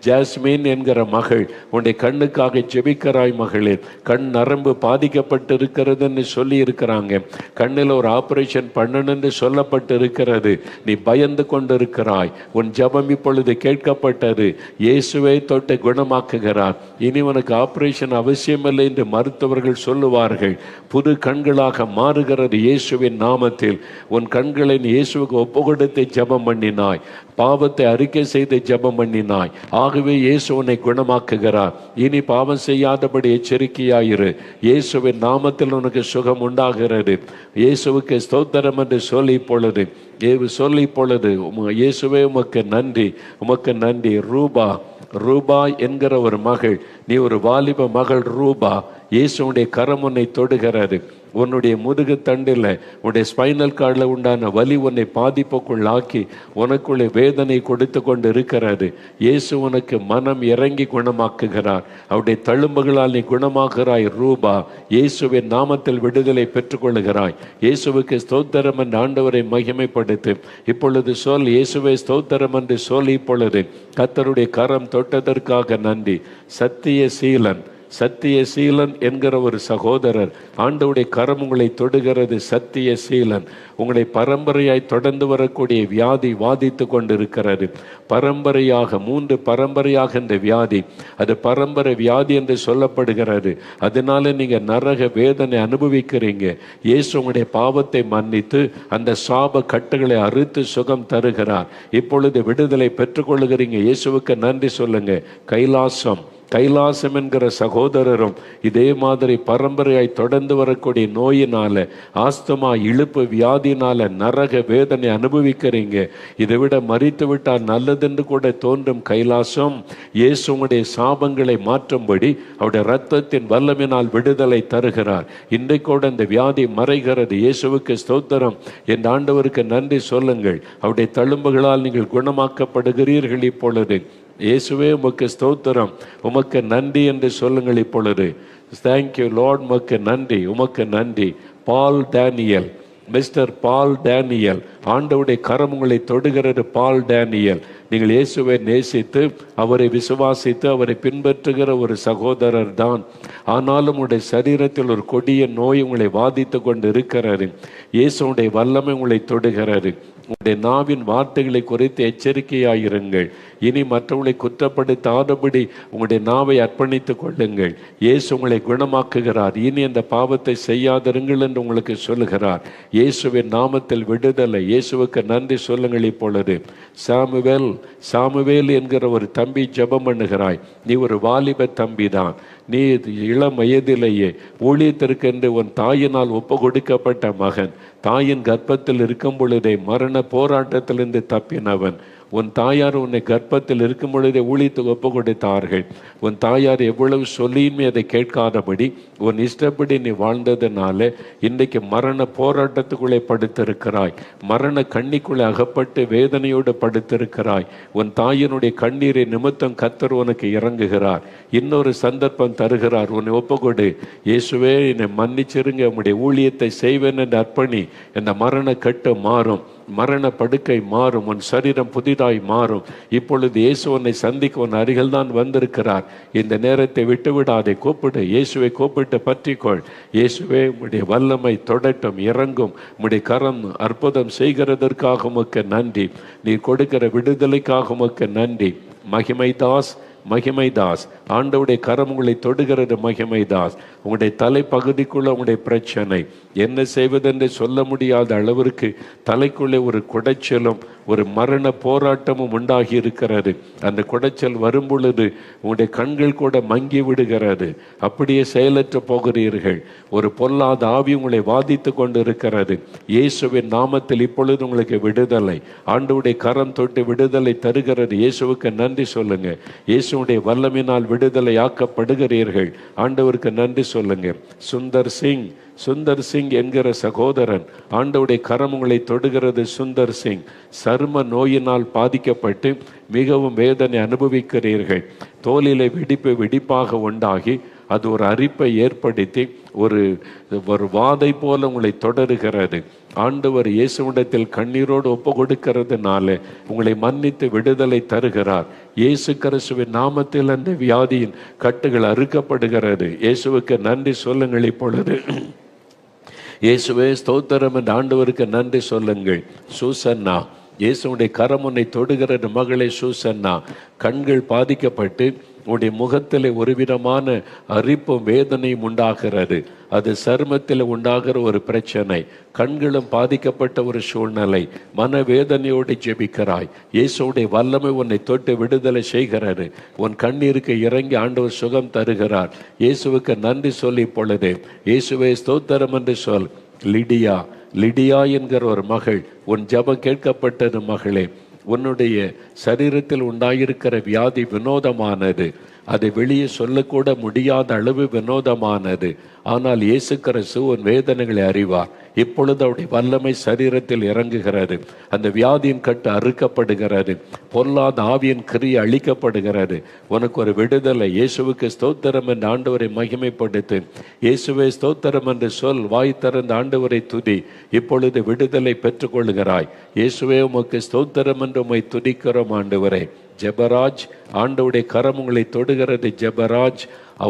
ஜாஸ்மின் என்கிற மகள், உன்னுடைய கண்ணுக்காக ஜெபிக்கிறாய் மகளே. கண் நரம்பு பாதிக்கப்பட்டு இருக்கிறதுன்னு சொல்லி இருக்கிறாங்க. கண்ணில் ஒரு ஆபரேஷன் பண்ணணும்னு சொல்லப்பட்டு இருக்கிறது. நீ பயந்து கொண்டு இருக்கிறாய். உன் ஜெபம் இப்பொழுது கேட்கப்பட்டது. இயேசுவை தொட்டு குணமாக்குகிறார். இனி உனக்கு ஆபரேஷன் அவசியமில்லை என்று மருத்துவர்கள் சொல்லுவார்கள். புது கண்களாக மாறுகிறது இயேசுவின் நாமத்தில். உன் கண்களை நீ இயேசுவுக்கு ஒப்புக்கொடுத்து ஜெபம் பண்ணினாய். பாவத்தை அறிக்கை செய்து ஜெபம் பண்ணினாய். ஆகவே இயேசு உன்னை குணமாக்குகிறார். இனி பாவம் செய்யாதபடி எச்சரிக்கையாயிரு. இயேசுவின் நாமத்தில் உனக்கு சுகம் உண்டாகிறது. இயேசுவுக்கு ஸ்தோத்திரம் என்று சொல்லி இப்பொழுது இயேசுவே உமக்கு நன்றி, உமக்கு நன்றி. ரூபா என்கிற ஒரு மகள், நீ ஒரு வாலிப மகள் ரூபா. இயேசுடைய கரம் உன்னை தொடுகிறது. உன்னுடைய முதுகு தண்டில், உன்னுடைய ஸ்பைனல் கார்டில் உண்டான வலி உன்னை பாதிப்புக்குள்ளாக்கி உனக்குள்ளே வேதனை கொடுத்து கொண்டு இருக்கிறது. இயேசு உனக்கு மனம் இறங்கி குணமாக்குகிறார். அவருடைய தழும்புகளால் நீ குணமாகிறாய் ரூபா. இயேசுவின் நாமத்தில் விடுதலை பெற்றுக்கொள்கிறாய். இயேசுவுக்கு ஸ்தோத்திரம் என்று ஆண்டவரை மகிமைப்படுத்து. இப்பொழுது சொல், இயேசுவை ஸ்தோத்திரம் என்று சொல்லி இப்பொழுது கர்த்தருடைய கரம் தொட்டதற்காக நன்றி. சத்தியசீலன் என்கிற ஒரு சகோதரர், ஆண்டவருடைய கரம் உங்களை தொடுகிறது. சத்தியசீலன், உங்களை பரம்பரையாய் தொடர்ந்து வரக்கூடிய வியாதி வாதித்து கொண்டிருக்கிறது. பரம்பரையாக 3 பரம்பரையாக இந்த வியாதி, அது பரம்பரை வியாதி என்று சொல்லப்படுகிறது. அதனால நீங்க நரக வேதனை அனுபவிக்கிறீங்க. இயேசு உங்களுடைய பாவத்தை மன்னித்து அந்த சாப கட்டுகளை அறுத்து சுகம் தருகிறார். இப்பொழுது விடுதலை பெற்றுக்கொள்ளுகிறீங்க. இயேசுவுக்கு நன்றி சொல்லுங்க. கைலாசம் என்கிற சகோதரரும் இதே மாதிரி பரம்பரையாய் தொடர்ந்து வரக்கூடிய நோயினால, ஆஸ்துமா இழுப்பு வியாதினால நரக வேதனை அனுபவிக்கிறீங்க. இதை விட மரித்து விட்டால் நல்லதென்று கூட தோன்றும். கைலாசம், இயேசு உங்களுடைய சாபங்களை மாற்றும்படி அவருடைய இரத்தத்தின் வல்லமையினால் விடுதலை தருகிறார். இன்றைக்கூட இந்த வியாதி மறைகிறது. இயேசுவுக்கு ஸ்தோத்திரம். என் ஆண்டவருக்கு நன்றி சொல்லுங்கள். அவருடைய தழும்புகளால் நீங்கள் குணமாக்கப்படுகிறீர்கள். இப்பொழுது இயேசுவே உமக்கு ஸ்தோத்திரம், உமக்கு நன்றி என்று சொல்லுங்கள். இப்பொழுது தேங்க்யூ லார்ட், உமக்கு நன்றி, உமக்கு நன்றி. மிஸ்டர் பால் டேனியல், ஆண்டவருடைய கரம் உங்களை தொடுகிறது. பால் டேனியல், நீங்கள் இயேசுவை நேசித்து அவரை விசுவாசித்து அவரை பின்பற்றுகிற ஒரு சகோதரர் தான். ஆனாலும் உங்களுடைய சரீரத்தில் ஒரு கொடிய நோய் உங்களை வாதித்து கொண்டு இருக்கிறது. இயேசுடைய வல்லமை உங்களை தொடுகிறது. உங்களுடைய நாவின் வார்த்தைகளை குறித்து எச்சரிக்கையாயிருங்கள். இனி மற்றவங்களை குற்றப்படுத்தாதபடி உங்களுடைய நாவை அர்ப்பணித்துக் கொள்ளுங்கள். இயேசு உங்களை குணமாக்குகிறார். இனி அந்த பாவத்தை செய்யாதிருங்கள் என்று உங்களுக்கு சொல்லுகிறார். இயேசுவின் நாமத்தில் விடுதலை. இயேசுவுக்கு நன்றி சொல்லுங்கள். இப்பொழுது சாமுவேல் என்கிற ஒரு தம்பி ஜெபம் பண்ணுகிறாய். நீ ஒரு வாலிப தம்பி தான். நீ இளம் வயதிலேயே ஊழியத்திற்கென்று உன் தாயினால் ஒப்பு கொடுக்கப்பட்ட மகன், தாயின் கர்ப்பத்தில் இருக்கும் பொழுதே மரண போராட்டத்திலிருந்து தப்பினவன். உன் தாயார் உன்னை கர்ப்பத்தில் இருக்கும் பொழுதே ஊழியத்துக்கு ஒப்பு கொடுத்தார்கள். உன் தாயார் எவ்வளவு சொல்லியுமே அதை கேட்காதபடி உன் இஷ்டப்படி நீ வாழ்ந்ததுனால இன்றைக்கு மரண போராட்டத்துக்குள்ளே படுத்திருக்கிறாய். மரண கண்ணிக்குள்ளே அகப்பட்டு வேதனையோடு படுத்திருக்கிறாய். உன் தாயினுடைய கண்ணீரை நிமித்தம் கர்த்தர் உனக்கு இறங்குகிறார். இன்னொரு சந்தர்ப்பம் தருகிறார். உன்னை ஒப்புக்கொடு. இயேசுவே, என்னை மன்னிச்சிருங்க, உம்முடைய ஊழியத்தை செய்வேன் என்று அர்ப்பணி. இந்த மரண கட்டு மாறும், மரண படுக்கை மாறும், உன் சரீரம் புதிதாய் மாறும். இப்பொழுது இயேசு உன்னை சந்திக்க உன் அருகில் தான் வந்திருக்கிறார். இந்த நேரத்தை விட்டுவிடாதே, கூப்பிடு. இயேசுவை கூப்பிட்டு பற்றிக்கொள். இயேசுவே, உம்முடைய வல்லமை தொடட்டும், இறங்கும். உம்முடைய கரம் அற்புதம் செய்கிறதற்காக உமக்கு நன்றி. நீ கொடுக்கிற விடுதலைக்காக உமக்கு நன்றி. மகிமைதாஸ், மகிமைதாஸ். ஆண்டவுடைய கரம் உங்களை தொடுகிறது. மகிமைதாஸ், உங்களுடைய தலைப்பகுதிக்குள்ள உங்களுடைய பிரச்சனை என்ன செய்வதென்று சொல்ல முடியாத அளவிற்கு தலைக்குள்ளே ஒரு குடைச்சலும் ஒரு மரண போராட்டமும் உண்டாகி இருக்கிறது. அந்த குடைச்சல் வரும் பொழுது உங்களுடைய கண்கள் கூட மங்கி விடுகிறது. அப்படியே செயலற்று போகிறீர்கள். ஒரு பொல்லாத ஆவி உங்களை வாதித்து கொண்டு இருக்கிறது. இயேசுவின் நாமத்தில் இப்பொழுது உங்களுக்கு விடுதலை. ஆண்டவுடைய கரம் தொட்டு விடுதலை தருகிறது. இயேசுவுக்கு நன்றி சொல்லுங்க. இயேசுடைய வல்லமினால் விடுதலை ஆக்கப்படுகிறீர்கள். ஆண்டவருக்கு நன்றி சொல்லுங்க. சுந்தர் சிங், சுந்தர் சிங் என்கிற சகோதரன், ஆண்டவுடைய கரம் உங்களை தொடுகிறது. சுந்தர் சிங், சரும நோயினால் பாதிக்கப்பட்டு மிகவும் வேதனை அனுபவிக்கிறீர்கள். தோலிலே வெடிப்பாக உண்டாகி அது ஒரு அரிப்பை ஏற்படுத்தி ஒரு வாதை போல உங்களை தொடருகிறது. ஆண்டவர் இயேசுவிடத்தில் கண்ணீரோடு ஒப்பு கொடுக்கிறதுனால உங்களை மன்னித்து விடுதலை தருகிறார். இயேசு கிறிஸ்துவின் நாமத்தில் அந்த வியாதியின் கட்டுகள் அறுக்கப்படுகிறது. இயேசுவுக்கு நன்றி சொல்லுங்கள். இப்பொழுது இயேசுவே ஸ்தோத்திரம் என்று ஆண்டவருக்கு நன்றி சொல்லுங்கள். சூசன்னா, இயேசுடைய கரம் உன்னை தொடுகிறது. மகளே சூசன்னா, கண்கள் பாதிக்கப்பட்டு உன்னுடைய முகத்தில் ஒரு விதமான அரிப்பும் வேதனையும் உண்டாகிறது. அது சருமத்தில் உண்டாகிற ஒரு பிரச்சனை. கண்களும் பாதிக்கப்பட்ட ஒரு சூழ்நிலை. மனவேதனையோடு ஜெபிக்கிறாய். இயேசுடைய வல்லமை உன்னை தொட்டு விடுதலை செய்கிறது. உன் கண்ணீருக்கு இறங்கி ஆண்டவர் சுகம் தருகிறார். இயேசுவுக்கு நன்றி சொல்லி பொழுது இயேசுவே ஸ்தோத்திரம் என்று சொல். லிடியா, லிடியா என்கிற ஒரு மகள், உன் ஜெபம் கேட்கப்பட்டது. மகளே, உன்னுடைய சரீரத்தில் உண்டாயிருக்கிற வியாதி வினோதமானது. அதை வெளியே சொல்லக்கூட முடியாத அளவு வினோதமானது. ஆனால் இயேசு கிறிஸ்து உன் வேதனைகளை அறிவார். இப்பொழுது அவருடைய வல்லமை சரீரத்தில் இறங்குகிறது. அந்த வியாதியின் கட்டு அறுக்கப்படுகிறது. பொல்லாத ஆவியின் கிரியை அழிக்கப்படுகிறது. உனக்கு ஒரு விடுதலை. இயேசுவுக்கு ஸ்தோத்திரம் என்று ஆண்டவரை மகிமைப்படுத்து. இயேசுவே ஸ்தோத்திரம் என்று சொல். வாய் திறந்த ஆண்டவரை துதி. இப்பொழுது விடுதலை பெற்றுக்கொள்கிறாய். இயேசுவே உமக்கு ஸ்தோத்திரம் என்று உம்மை துதிக்கிறோம். ஆண்டவரே, ஜெபராஜ், ஆண்டவருடைய கரம் உங்களை தொடுகிறது. ஜெபராஜ்,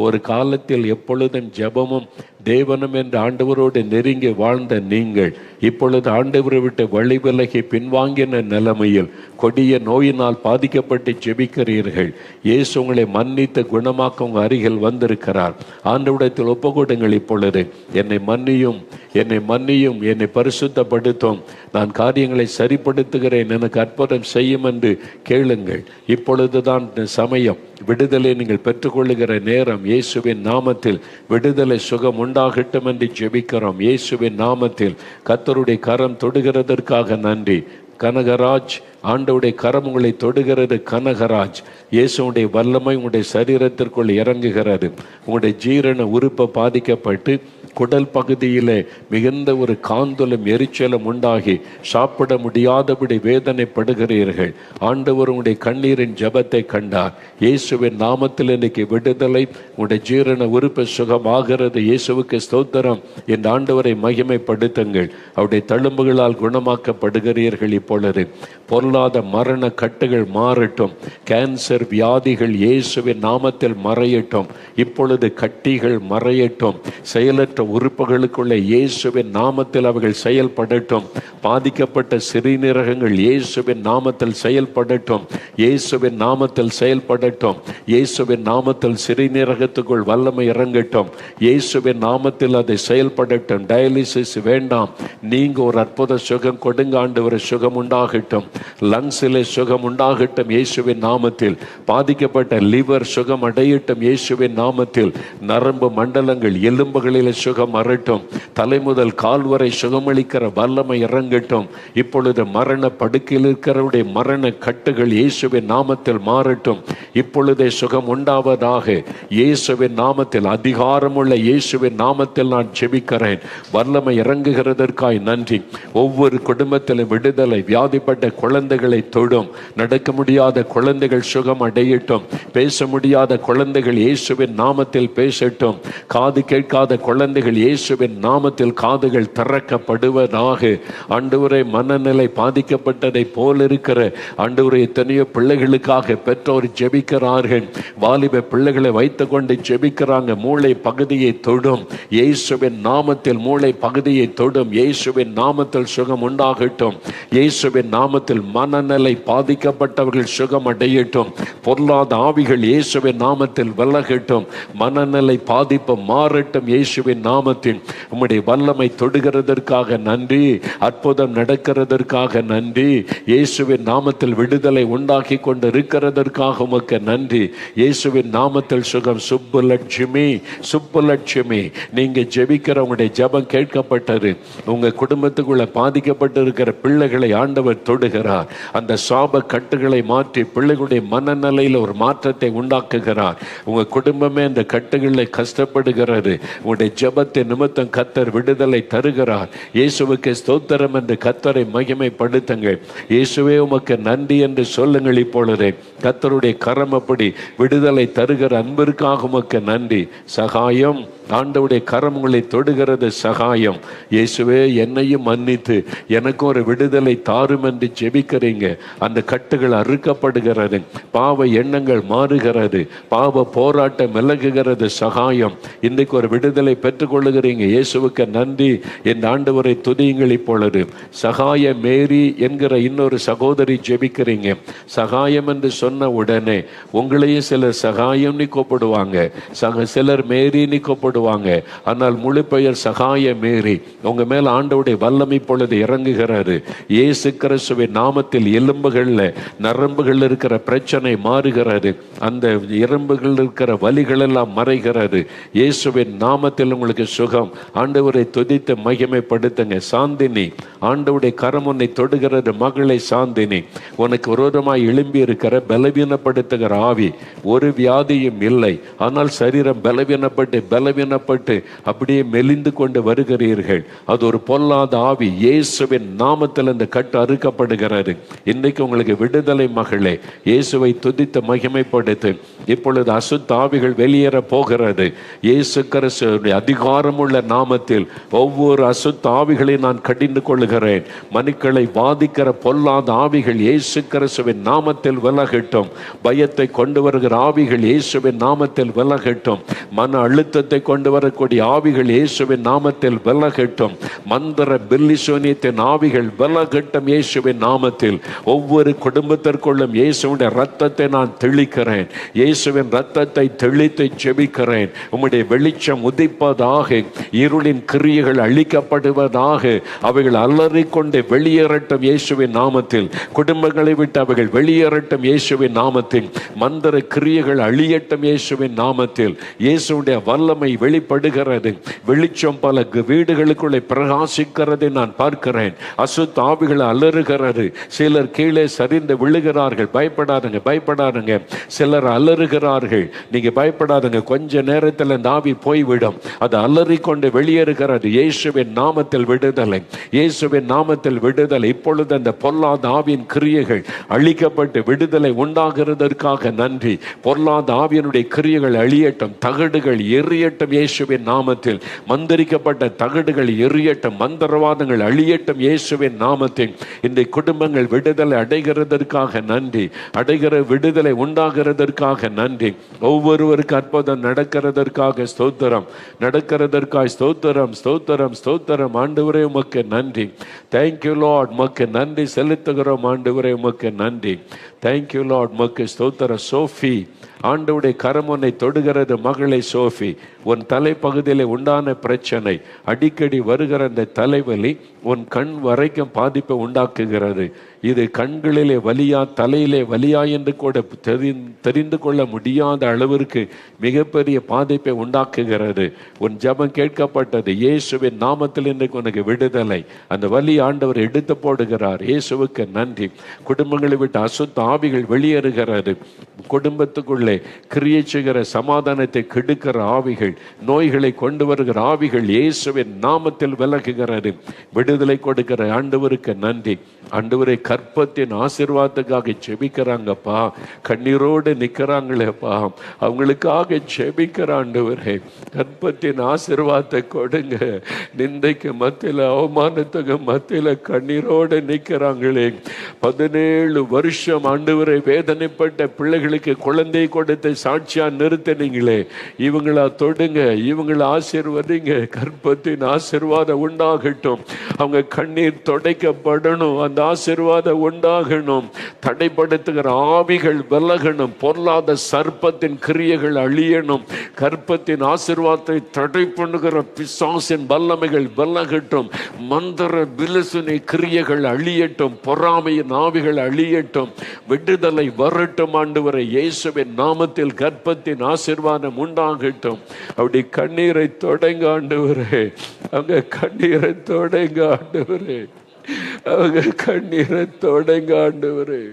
ஒரு காலத்தில் எப்பொழுதும் ஜெபமும் தேவனும் என்ற ஆண்டவரோடு நெருங்கி வாழ்ந்த நீங்கள் இப்பொழுது ஆண்டவரை விட்டு வழி விலகி பின்வாங்கின நிலைமையில் கொடிய நோயினால் பாதிக்கப்பட்டு ஜெபிக்கிறீர்கள். இயேசு உங்களை மன்னித்து குணமாக்க உங்கள் அருகில் வந்திருக்கிறார். ஆண்டவரிடத்தில் ஒப்புக்கொடுங்கள். இப்பொழுது என்னை மன்னியும், என்னை மன்னியும், என்னை பரிசுத்தப்படுத்தும், நான் காரியங்களை சரிப்படுத்துகிறேன், எனக்கு அற்புதம் செய்யும் என்று கேளுங்கள். இப்பொழுதுதான் சமயம். விடுதலை நீங்கள் பெற்றுக்கொள்ளுகிற நேரம். இயேசுவின் நாமத்தில் விடுதலை சுகம் உண்டாகட்டும் என்று ஜெபிக்கிறோம். இயேசுவின் நாமத்தில் கர்த்தருடைய கரம் தொடுகிறதற்காக நன்றி. கனகராஜ், ஆண்டவருடைய கரம் உங்களை தொடுகிறது. கனகராஜ், இயேசுடைய வல்லமை உங்களுடைய சரீரத்திற்குள் இறங்குகிறது. உங்களுடைய ஜீரண உறுப்பை பாதிக்கப்பட்டு குடல் பகுதியிலே மிகுந்த ஒரு காந்தலும் எரிச்சலும் உண்டாகி சாப்பிட முடியாதபடி வேதனைப்படுகிறீர்கள். ஆண்டவர் உங்களுடைய கண்ணீரின் ஜெபத்தை கண்டார். இயேசுவின் நாமத்தில் இன்னைக்கு விடுதலை. உங்களுடைய ஜீரண உறுப்பு சுகமாகிறது. இயேசுவுக்கு ஸ்தோத்திரம் என்று ஆண்டவரை மகிமைப்படுத்துங்கள். அவருடைய தழும்புகளால் குணமாக்கப்படுகிறீர்கள். இப்பொழுது பொல்லாத மரண கட்டுகள் மாறட்டும். கேன்சர் வியாதிகள் இயேசுவின் நாமத்தில் மறையட்டும். இப்பொழுது கட்டிகள் மறையட்டும். செயலற்ற நோயற்ற உறுப்புகளுக்குள்ள இயேசுவின் நாமத்தில் அவைகள் செயல்படட்டும். பாதிக்கப்பட்ட சிறுநீரகங்கள் இயேசுவின் நாமத்தில் செயல்படட்டும். இயேசுவின் நாமத்தில் செயல்படட்டும். இயேசுவின் நாமத்தில் சிறுநீரகத்துக்குள் வல்லமை இறங்கட்டும். இயேசுவின் நாமத்தில் அதை செயல்படட்டும். டயாலிசிஸ் வேண்டாம், நீங்க ஒரு அற்புத சுகம் கொடுங்க ஆண்டவரே. சுகம் உண்டாகட்டும். லங்ஸிலே சுகம் உண்டாகட்டும் இயேசுவின் நாமத்தில். பாதிக்கப்பட்ட லிவர் சுகம் அடையட்டும் இயேசுவின் நாமத்தில். நரம்பு மண்டலங்கள் எலும்புகளில் சுகம் அறட்டும். தலை முதல் கால் வரை சுகமளிக்கிற வல்லமை இறங்கட்டும். இப்பொழுது மரண படுக்கையில் இருக்கிறவருடைய மரண கட்டுகள் இயேசுவின் நாமத்தில் மாறட்டும். இப்பொழுதே சுகம் உண்டாவதாக இயேசுவின் நாமத்தில். அதிகாரமுள்ள இயேசுவின் நாமத்தில் நான் ஜெபிக்கிறேன். வல்லமை இறங்குகிறதற்காய் நன்றி. ஒவ்வொரு குடும்பத்திலும் விடுதலை. வியாதிப்பட்ட குழந்தைகளை தொடும். நடக்க முடியாத குழந்தைகள் சுகம் அடையட்டும். பேச முடியாத குழந்தைகள் இயேசுவின் நாமத்தில் பேசட்டும். காது கேட்காத குழந்தைகள் இயேசுவின் நாமத்தில் காதுகள் திறக்கப்படுவதாக. ஆண்டவரே, மனநிலை பாதிக்கப்பட்டதை போல் இருக்கிற ஆண்டவரே எத்தனையோ பிள்ளைகளுக்காக பெற்றோர் ஜெபிக்கிறார்கள். வாலிப பிள்ளைகளை வைத்துக் கொண்டு ஜெபிக்கிறாங்க. மூளை பகுதியை தொடும் இயேசுவின் நாமத்தில். மூளை பகுதியை தொடும் இயேசுவின் நாமத்தில். சுகம் உண்டாகட்டும் இயேசுவின் நாமத்தில். மனநிலை பாதிக்கப்பட்டவர்கள் சுகம் அடையட்டும். பொருளாத ஆவிகள் இயேசுவின் நாமத்தில் விலகட்டும். மனநிலை பாதிப்பு மாறட்டும் இயேசுவின் நாமத்தில். உம்முடைய வல்லமை தொடுகிறதற்காக நன்றி. அற்புதம் நடக்கிறதற்காக நன்றி. இயேசுவின் நாமத்தில் விடுதலை உண்டாக்கி கொண்டு இருக்கிறதற்காக உமக்கு நன்றி. இயேசுவின் நாமத்தில் சுகம். சுப்புலட்சுமி, சுப்புலட்சுமி, நீங்க ஜெபிக்கிற உங்களுடைய ஜெபம் கேட்கப்பட்டது. உங்க குடும்பத்துக்குள்ள பாதிக்கப்பட்டு இருக்கிற பிள்ளைகளை ஆண்டவர் தொடுகிறார். அந்த சாப கட்டுகளை மாற்றி பிள்ளைகளுடைய மனநிலையில் ஒரு மாற்றத்தை உண்டாக்குகிறார். உங்க குடும்பமே அந்த கட்டுகளில் கஷ்டப்படுகிறது. உங்களுடைய ஜெபத்தை நிமித்தம் கர்த்தர் விடுதலை தருகிறார். இயேசுவுக்கு ஸ்தோத்திரம் என்று கர்த்தரை மகிமைப்படுத்துங்கள். இயேசுவே உமக்கு நன்றி என்று சொல்லுங்கள். இப்பொழுதே கர்த்தருடைய கரம் அப்படி விடுதலை தருகிற அன்பிற்காக உமக்கு நன்றி. சகாயம், ஆண்டவருடைய கரம் உங்களை தொடுகிறது. சகாயம். இயேசுவே, என்னையும் மன்னித்து எனக்கும் ஒரு விடுதலை தாரும் என்று ஜெபிக்கிறீங்க. அந்த கட்டுகள் அறுக்கப்படுகிறது. பாவ எண்ணங்கள் மாறுகிறது. பாவ போராட்டம் விலகுகிறது. சகாயம். இன்றைக்கு ஒரு விடுதலை பெற்றுக்கொள்ளுகிறீங்க. இயேசுவுக்கு நன்றி. என் ஆண்டவரை துதியுங்கள். இப்பொழுது சகாய மேரி என்கிற இன்னொரு சகோதரி ஜெபிக்கிறீங்க. சகாயம் என்று சொன்ன உடனே உங்களையும் சிலர் சகாயம் கூப்பிடுவாங்க, சிலர் மேரி கூப்பிடுவாங்க. ஆனால் முழு பெயர் சகாய மேரி. உங்க மேல ஆண்டவருடைய வல்லமை பொழுது இறங்குகிறது. இயேசு கிறிஸ்துவின் நாமத்தில் எலும்புகள்ல நரம்புகள் இருக்கிற பிரச்சனை மாறுகிறது. அந்த எறும்புகள் இருக்கிற வலிகள் எல்லாம் மறைகிறது. இயேசுவின் நாமத்தில் உங்களுக்கு சுகம். ஆண்டவரை துதித்து மகிமைப்படுத்துங்க. சாந்தினி, ஆண்டவருடைய கரம் உன்னை தொடுகிறது. மகளை சாந்தினி, உனக்கு விரோதமாய் எழும்பி இருக்கிற பலவீனப்படுத்துகிற ஆவி, ஒரு வியாதியும் இல்லை, ஆனால் சரீரம் பலவீனப்பட்டு அப்படியே மெலிந்து கொண்டு வருகிறீர்கள். அது ஒரு பொல்லாத ஆவி. இயேசுவின் நாமத்தில் இந்த கட்டு அறுக்கப்படுகிறது. இன்றைக்கு உங்களுக்கு விடுதலை மகளே. இயேசுவை துதித்து மகிமைப்படுத்து. இப்பொழுது அசுத்த ஆவிகள் வெளியேற போகிறது. இயேசு கிறிஸ்துவின் அதிகாரமுள்ள நாமத்தில் ஒவ்வொரு அசுத்த ஆவிகளை நான் கடிந்து கொள்கிறேன். மனுக்களை பாதிக்கிற பொல்லாத ஆவிகள் இயேசு கிறிஸ்துவின் நாமத்தில் விலகட்டும். பயத்தை கொண்டு வருகிற ஆவிகள் இயேசுவின் நாமத்தில் விலகட்டும். மன அழுத்தத்தை கொண்டு வரக்கூடிய ஆவிகள் இயேசுவின் நாமத்தில் விலகட்டும். மந்திர பில்லிசோனியத்தின் ஆவிகள் விலகட்டும் இயேசுவின் நாமத்தில். ஒவ்வொரு குடும்பத்திற்குள்ளும் இயேசுவின் ரத்தத்தை நான் தெளிக்கிறேன். இயேசுவின் ரத்தத்தை தெளித்து ஜெபிக்கிறேன். உம்முடைய வெளிச்சம் உதிப்பதாக. இருளின் கிரியைகள் அழிக்கப்படுவதாக. அவைகள் அலறிக்கொண்டு வெளியேறட்டும் இயேசுவின் நாமத்தில். குடும்பங்களை விட்டு அவைகள் வெளியேறட்டும் இயேசுவின் நாமத்தில். மந்திர கிரியைகள் அழியட்டும் இயேசுவின் நாமத்தில். இயேசுடைய வல்லமை வெளிப்படுகிறது. வெளிச்சம் பல வீடுகளுக்குள்ளே பிரகாசிக்கிறதை நான் பார்க்கிறேன். அசுத்த ஆவிகள் அலறுகிறது. சிலர் கீழே சரிந்து விழுகிறார்கள். பயப்படாதுங்க. சிலர் அலறுகிறார்கள். நீங்க பயப்படாதுங்க. கொஞ்ச நேரத்தில் இந்த ஆவி போய்விடும். அது அலறிக்கொண்டு வெளியேறுகிறது. இயேசுவின் நாமத்தில் விடுதலை. இயேசுவின் நாமத்தில் விடுதலை. இப்பொழுது அந்த பொல்லாத ஆவியின் கிரியைகள் அழிக்கப்பட்டு விடுதலை உண்டாகிறதற்காக நன்றி. பொல்லாத ஆவியினுடைய கிரியைகள் அழியட்டும். தகடுகள் எரியட்டும் அழியட்டும் இயேசுவின் நாமத்தில். மந்திரிக்கப்பட்ட தகடுகள் எரியட்டும், மந்திரவாதங்கள் அழியட்டும் இயேசுவின் நாமத்தில். இந்த குடும்பங்கள் விடுதலை அடைகிறதற்காக நன்றி, அடைகிற விடுதலை உண்டாகிறதற்காக நன்றி. ஒவ்வொருவருக்கு அற்புதம் நடக்கிறதற்காக ஸ்தோத்திரம், நடக்கிறதற்காக ஸ்தோத்திரம், ஸ்தோத்திரம், ஸ்தோத்திரம். ஆண்டவரே உமக்கு நன்றி. தேங்க்யூ லார்ட், உமக்கு நன்றி செலுத்துகிறோம். ஆண்டவரே உமக்கு நன்றி. தேங்க்யூ லார்ட், உமக்கு ஸ்தோத்திரம். சோஃபி, ஆண்டவருடைய கரம் உன்னை தொடுகிறது. மகளை சோஃபி, உன் தலைப்பகுதியில் உண்டான பிரச்சனை, அடிக்கடி வருகிற அந்த தலைவலி உன் கண் வரைக்கும் பாதிப்பை உண்டாக்குகிறது. இது கண்களிலே வலியா தலையிலே வலியா என்று கூட தெரிந்து கொள்ள முடியாத அளவிற்கு மிகப்பெரிய பாதிப்பை உண்டாக்குகிறது. உன் ஜெபம் கேட்கப்பட்டது. இயேசுவின் நாமத்தில் இன்றைக்கு உனக்கு விடுதலை. அந்த வலி ஆண்டவர் எடுத்து போடுகிறார். இயேசுவுக்கு நன்றி. குடும்பங்களை விட்டு அசுத்த ஆவிகள் வெளியேறுகிறது. குடும்பத்துக்குள்ளே கிரியை செய்கிற சமாதானத்தை கெடுக்கிற ஆவிகள், நோய்களை கொண்டு வருகிற ஆவிகள் இயேசுவின் நாமத்தில் விலகுகிறது. விடுதலை கொடுக்கிற ஆண்டவருக்கு நன்றி. ஆண்டவரை கற்பத்தின் ஆசீர்வாதத்துக்காக ஜெபிக்கிறாங்கப்பா, கண்ணீரோடு நிற்கிறாங்களேப்பா, அவங்களுக்காக ஜெபிக்கிற ஆண்டவரே கற்பத்தின் ஆசீர்வாதத்தை கொடுங்க. நிந்தைக்கு மத்தியில், அவமானத்துக்கு மத்தியில் கண்ணீரோடு நிற்கிறாங்களே. 17 வருஷம் ஆண்டவரை வேதனைப்பட்ட பிள்ளைகளுக்கு குழந்தை கொடுத்து சாட்சியா நிறுத்தினீங்களே, இவங்களா தொடுங்க, இவங்களை ஆசீர்வதிங்க. கற்பத்தின் ஆசீர்வாதம் உண்டாகட்டும். அவங்க கண்ணீர் துடைக்கப்படணும். அந்த ஆசீர்வாதம் உண்டாகணும். தடைப்படுத்துகிற ஆவிகள் விலகணும். பொருளாத சர்ப்பத்தின் கிரியைகள் அழியணும். கற்பத்தின் ஆசீர்வாதத்தை தடை பண்ணுகிற பிசாசின் வல்லமைகள் விலகட்டும். மந்திர விலசுனை கிரியைகள் அழியட்டும். பொறாமையின் ஆவிகள் அழியட்டும். விடுதலை வரட்டும். ஆண்டவரை இயேசுவின் நாமத்தில் கற்பத்தின் ஆசீர்வாதம் உண்டாகட்டும். அப்படி கண்ணீரை தொடங்க ஆண்டவரே, அவங்க கண்ணீரை தொடங்க ஆண்டவரே, அவங்க கண்ணீரை தொடங்க ஆண்டவரே.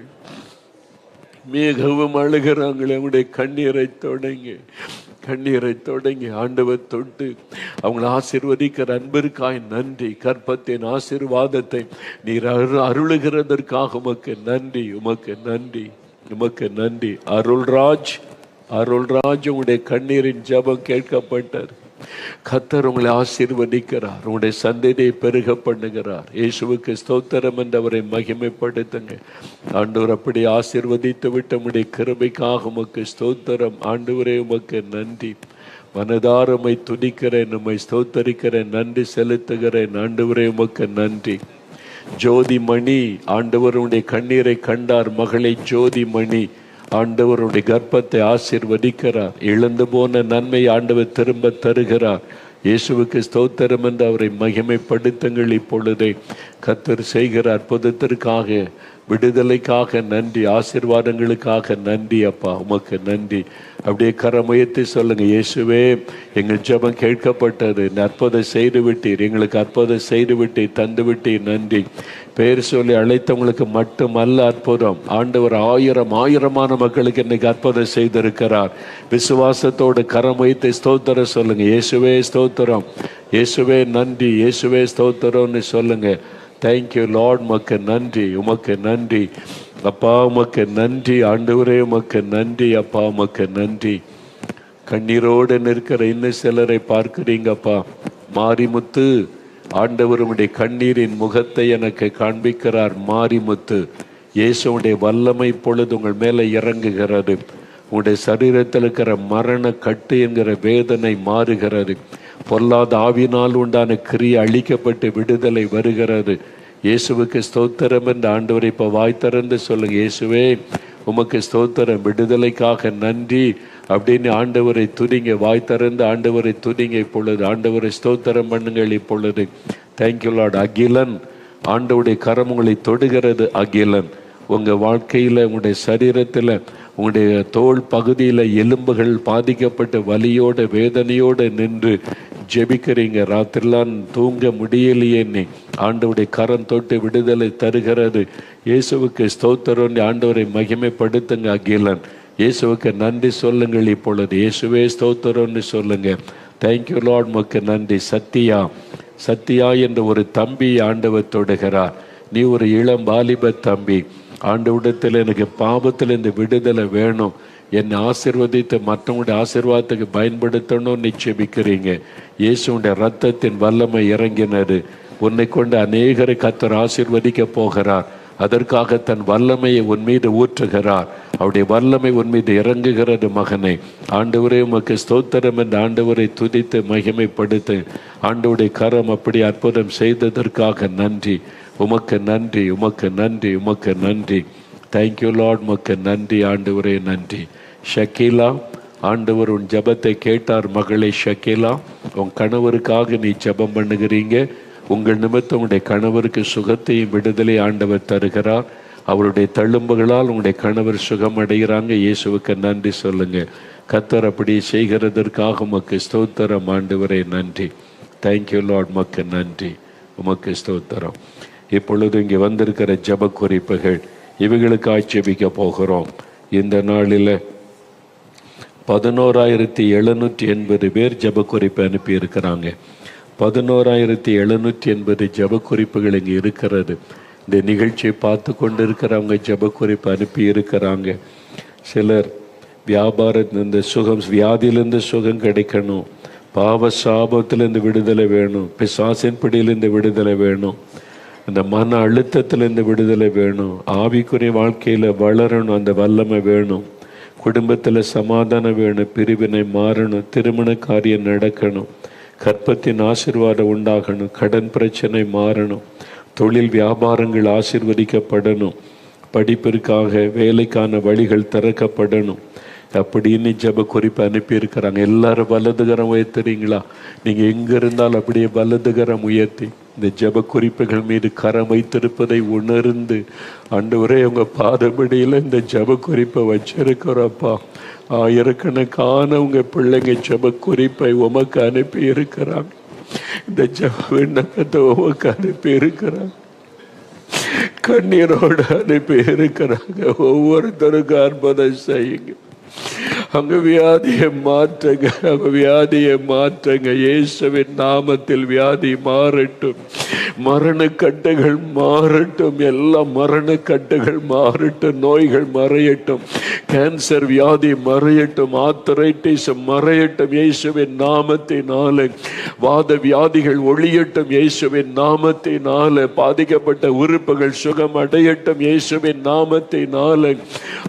மிகவும் அழுகிறாங்களே, அவங்களுடைய கண்ணீரை தொடங்க, கண்ணீரை தொடங்கி ஆண்டவர் தொட்டு அவங்களை ஆசீர்வதிக்கிற அன்பிற்காய் நன்றி. கற்பத்தின் ஆசீர்வாதத்தை நீர் அருளுகிறதற்காக உமக்கு நன்றி, உமக்கு நன்றி, உமக்கு நன்றி. அருள்ராஜ், அருள்ராஜ், உங்களுடைய கண்ணீரின் ஜெபம் கேட்கப்பட்டார். கர்த்தர் உங்களை ஆசீர்வதிக்கிறார். உங்களுடைய சந்ததியை பெருக பண்ணுகிறார். இயேசுவுக்கு ஸ்தோத்திரம் என்று அவரை மகிமைப்படுத்துங்க. ஆண்டவர் அப்படி ஆசீர்வதித்து விட்டு உம்முடைய கிருபைக்காக உமக்கு ஸ்தோத்திரம். ஆண்டவரே உமக்கு நன்றி. மனதார உம்மை துதிக்கிறேன், உம்மை ஸ்தோத்தரிக்கிறேன், நன்றி செலுத்துகிறேன். ஆண்டவரே உமக்கு நன்றி. ஜோதிமணி, ஆண்டவருடைய கண்ணீரை கண்டார். மகளை ஜோதிமணி, ஆண்டவருடைய கர்ப்பத்தை ஆசீர்வதிக்கிறார். இழந்து போன நன்மை ஆண்டவர் திரும்ப தருகிறார். இயேசுவுக்கு ஸ்தோத்திரம் என்று அவரை மகிமைப்படுத்துங்கள். இப்பொழுதே கர்த்தர் செய்கிற அற்புதத்திற்காக, விடுதலைக்காக நன்றி, ஆசீர்வாதங்களுக்காக நன்றி. அப்பா உமக்கு நன்றி. அப்படியே கரமுயர்த்தி சொல்லுங்க, இயேசுவே எங்கள் ஜெபம் கேட்கப்பட்டது, அற்புதம் செய்து விட்டீர், எங்களுக்கு அற்புதம் செய்து விட்டீர், தந்து விட்டீர், நன்றி. பேர் சொல்லி அழைத்தவங்களுக்கு மட்டுமல்ல அற்புதம், ஆண்டவர் ஆயிரமான மக்களுக்கு இன்னைக்கு அற்புதம் செய்திருக்கிறார். விசுவாசத்தோடு கரமுயர்த்தி ஸ்தோத்திரம் சொல்லுங்க. இயேசுவே ஸ்தோத்திரம், இயேசுவே நன்றி, இயேசுவே ஸ்தோத்திரம்னு சொல்லுங்க. தேங்க்யூ லார்ட், உமக்கு நன்றி, உமக்கு நன்றி அப்பா, உமக்கு நன்றி ஆண்டவரே, உமக்கு நன்றி அப்பா, உமக்கு நன்றி. கண்ணீரோடு நிற்கிற இன்னும் சிலரை பார்க்கிறீங்கப்பா. மாரிமுத்து, ஆண்டவருடைய கண்ணீரின் முகத்தை எனக்கு காண்பிக்கிறார். மாரிமுத்து, இயேசுடைய வல்லமை பொழுது உங்கள் மேலே இறங்குகிறது. உங்களுடைய சரீரத்தில் இருக்கிற மரண கட்டு என்கிற வேதனை மாறுகிறது. பொல்லாத ஆவினால் உண்டான கிரியை அழிக்கப்பட்டு விடுதலை வருகிறது. இயேசுவுக்கு ஸ்தோத்திரம் என்று ஆண்டவரை இப்போ வாய் திறந்து சொல்லுங்க. இயேசுவே உமக்கு ஸ்தோத்திரம், விடுதலைக்காக நன்றி அப்படின்னு ஆண்டவரை துதிங்க. வாய் திறந்து ஆண்டவரை துதிங்க. இப்பொழுது ஆண்டவரை ஸ்தோத்திரம் பண்ணுங்கள். இப்பொழுது தேங்க்யூ லார்ட். அகிலன், ஆண்டவருடைய கரம் உங்களை தொடுகிறது. அகிலன், உங்கள் வாழ்க்கையில், உங்களுடைய சரீரத்தில், உங்களுடைய தோல் பகுதியில் எலும்புகள் பாதிக்கப்பட்டு வலியோட வேதனையோடு நின்று ஜெபிக்கிறீங்க. ராத்திரிலாம் தூங்க முடியலையே, நீ ஆண்டவருடைய கரம் தொட்டு விடுதலை தருகிறது. இயேசுவுக்கு ஸ்தோத்திரம், ஆண்டவரை மகிமைப்படுத்துங்க. அகிலன், இயேசுவுக்கு நன்றி சொல்லுங்கள். இப்பொழுது இயேசுவே ஸ்தோத்திரம்னு சொல்லுங்க. தேங்க்யூ லார்ட், உமக்கு நன்றி. சத்தியா, சத்தியா என்ற ஒரு தம்பி ஆண்டவர் தொடுகிறார். நீ ஒரு இளம் வாலிப தம்பி. ஆண்டவரிடத்தில் எனக்கு பாவத்தில் இந்த விடுதலை வேணும், என்னை ஆசீர்வதித்து மற்றவங்களுடைய ஆசீர்வாதத்துக்கு பயன்படுத்தணும்னு நிச்சயிக்கிறீங்க. இயேசுடைய ரத்தத்தின் வல்லமை இறங்கினது. உன்னை கொண்டு அநேகரை கர்த்தர் ஆசீர்வதிக்க போகிறார். அதற்காக தன் வல்லமையை உன் மீது ஊற்றுகிறார். அவருடைய வல்லமை உன் மீது இறங்குகிறது. மகனே, ஆண்டவரே உமக்கு ஸ்தோத்திரம் என்று ஆண்டவரை துதித்து மகிமைப்படுத்து. ஆண்டவருடைய கரம் அப்படி அற்புதம் செய்ததற்காக நன்றி. உமக்கு நன்றி, உமக்கு நன்றி, உமக்கு நன்றி. Thank you Lord. உமக்கு நன்றி ஆண்டவரே, நன்றி. ஷக்கீலா, ஆண்டவர் உன் ஜபத்தை கேட்டார். மகளே ஷக்கீலா, உன் கணவருக்காக நீ ஜபம் பண்ணுகிறீங்க. உங்கள் நிமித்தம் உங்களுடைய கணவருக்கு சுகத்தையும் விடுதலை ஆண்டவர் தருகிறார். அவருடைய தழும்புகளால் உங்களுடைய கணவர் சுகம் அடைகிறாங்க. இயேசுவுக்கு நன்றி சொல்லுங்க. கர்த்தர் அப்படி செய்கிறதற்காக உமக்கு ஸ்தோத்திரம் ஆண்டவரே, நன்றி. Thank you Lord. உமக்கு நன்றி, உமக்கு ஸ்தோத்திரம். இப்பொழுது இங்கே வந்திருக்கிற ஜப குறிப்புகள், இவைகளுக்காக ஜெபிக்க போகிறோம். இந்த நாளில் 11,780 பேர் ஜப குறிப்பு அனுப்பி இருக்கிறாங்க. 11,780 ஜப குறிப்புகள் இங்கே இருக்கிறது. இந்த நிகழ்ச்சியை பார்த்து கொண்டு இருக்கிறவங்க ஜப குறிப்பு அனுப்பி இருக்கிறாங்க. சிலர் வியாபாரத்திலிருந்து சுகம், வியாதியிலிருந்து சுகம் கிடைக்கணும், பாவ சாபத்திலிருந்து விடுதலை வேணும், பிசாசின் பிடியிலிருந்து விடுதலை வேணும், அந்த மன அழுத்தத்திலிருந்து விடுதலை வேணும், ஆவிக்குரிய வாழ்க்கையில் வளரணும், அந்த வல்லமை வேணும், குடும்பத்தில் சமாதானம் வேணும், பிரிவினை மாறணும், திருமண காரியம் நடக்கணும், கற்பத்தின் ஆசீர்வாதம் உண்டாகணும், கடன் பிரச்சனை மாறணும், தொழில் வியாபாரங்கள் ஆசீர்வதிக்கப்படணும், படிப்பிற்காக வேலைக்கான வழிகள் திறக்கப்படணும். அப்படின்னு ஜப குறிப்பு அனுப்பியிருக்கிறாங்க. எல்லாரும் வலதுகரம் உயர்த்துறீங்களா? நீங்கள் எங்கே இருந்தாலும் அப்படியே வலதுகரம் உயர்த்தி இந்த ஜப குறிப்புகள் மீது கரம் வைத்திருப்பதை உணர்ந்து, ஆண்டவரே உங்கள் பாதபடியில் இந்த ஜப குறிப்பை வச்சிருக்கிறோப்பா. ஆயிரக்கணக்கான உங்கள் பிள்ளைங்க ஜப குறிப்பை உமக்கு அனுப்பி இருக்கிறாங்க. இந்த ஜப விண்ணப்பத்தை உமக்கு அனுப்பி இருக்கிறாங்க. கண்ணீரோடு அனுப்பி இருக்கிறாங்க. ஒவ்வொருத்தருக்கும் அற்புதம் செய்யுங்க. அங்க வியாதியை மாற்றுங்க, அங்க வியாதியை மாற்றுங்க. இயேசுவின் நாமத்தில் வியாதி மாறட்டும், மரணக்கட்டுகள் மாறட்டும், எல்லா மரணக்கட்டுகள் மாறட்டும், நோய்கள் மறையட்டும், கேன்சர் வியாதி மறையட்டும், ஆர்த்தரைட்டிஸ் மறையட்டும் இயேசுவின் நாமத்தினாலே. வாத வியாதிகள் ஒழியட்டும் இயேசுவின் நாமத்தினாலே. பாதிக்கப்பட்ட உறுப்புகள் சுகம் அடையட்டும் இயேசுவின் நாமத்தினாலே.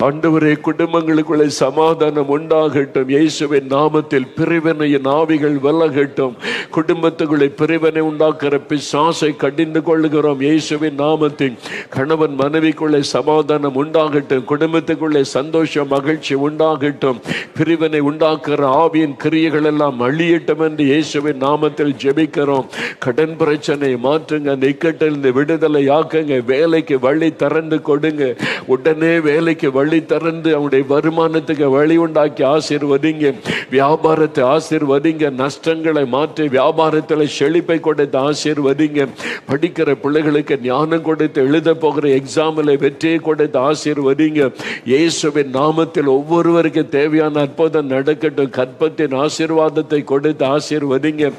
ஆண்டவரே, குடும்பங்களுக்குள்ளே சமாதானம் உண்டாகட்டும் இயேசுவின் நாமத்தில். பிரிவினையின் ஆவிகள் விலகட்டும். குடும்பத்துக்குள்ளே பிரிவினை உண்டாக்குற பிசாசை கடிந்து கொள்ளுகிறோம் இயேசுவின் நாமத்தில். கணவன் மனைவிக்குள்ளே சமாதானம் உண்டாகட்டும், குடும்பத்துக்குள்ளே சந்தோஷம் மகிழ்ச்சி உண்டாகட்டும். பிரிவினை உண்டாக்குற ஆவியின் கிரியைகள் எல்லாம் அழியட்டும் என்று இயேசுவின் நாமத்தில் ஜெபிக்கிறோம். கடன் பிரச்சனை மாற்றுங்க, நிக்கட்டிலிருந்து விடுதலை ஆக்குங்க, வேலைக்கு வழி திறந்து கொடுங்க, உடனே வேலைக்கு வழி திறந்து அவனுடைய வருமானத்துக்கு வழி உண்டாக்கி ஆசீர்வதிங்க. வியாபாரத்தை ஆசீர்வதிங்க, நஷ்டங்களை மாற்றி வியாபாரத்தில் செழிப்பை கொடுத்து ஆசீர்வதிங்க. படிக்கிற பிள்ளைகளுக்கு ஞானம் கொடுத்து எழுத போகிற எக்ஸாமில் வெற்றியை கொடுத்து ஆசீர்வதிங்க இயேசுவின் நாமத்தில். ஒவ்வொருவருக்கு தேவையான அற்புதம் நடக்கட்டும். கற்பத்தின் ஆசீர்வாதத்தை கொடுத்து ஆசீர்வதிங்க.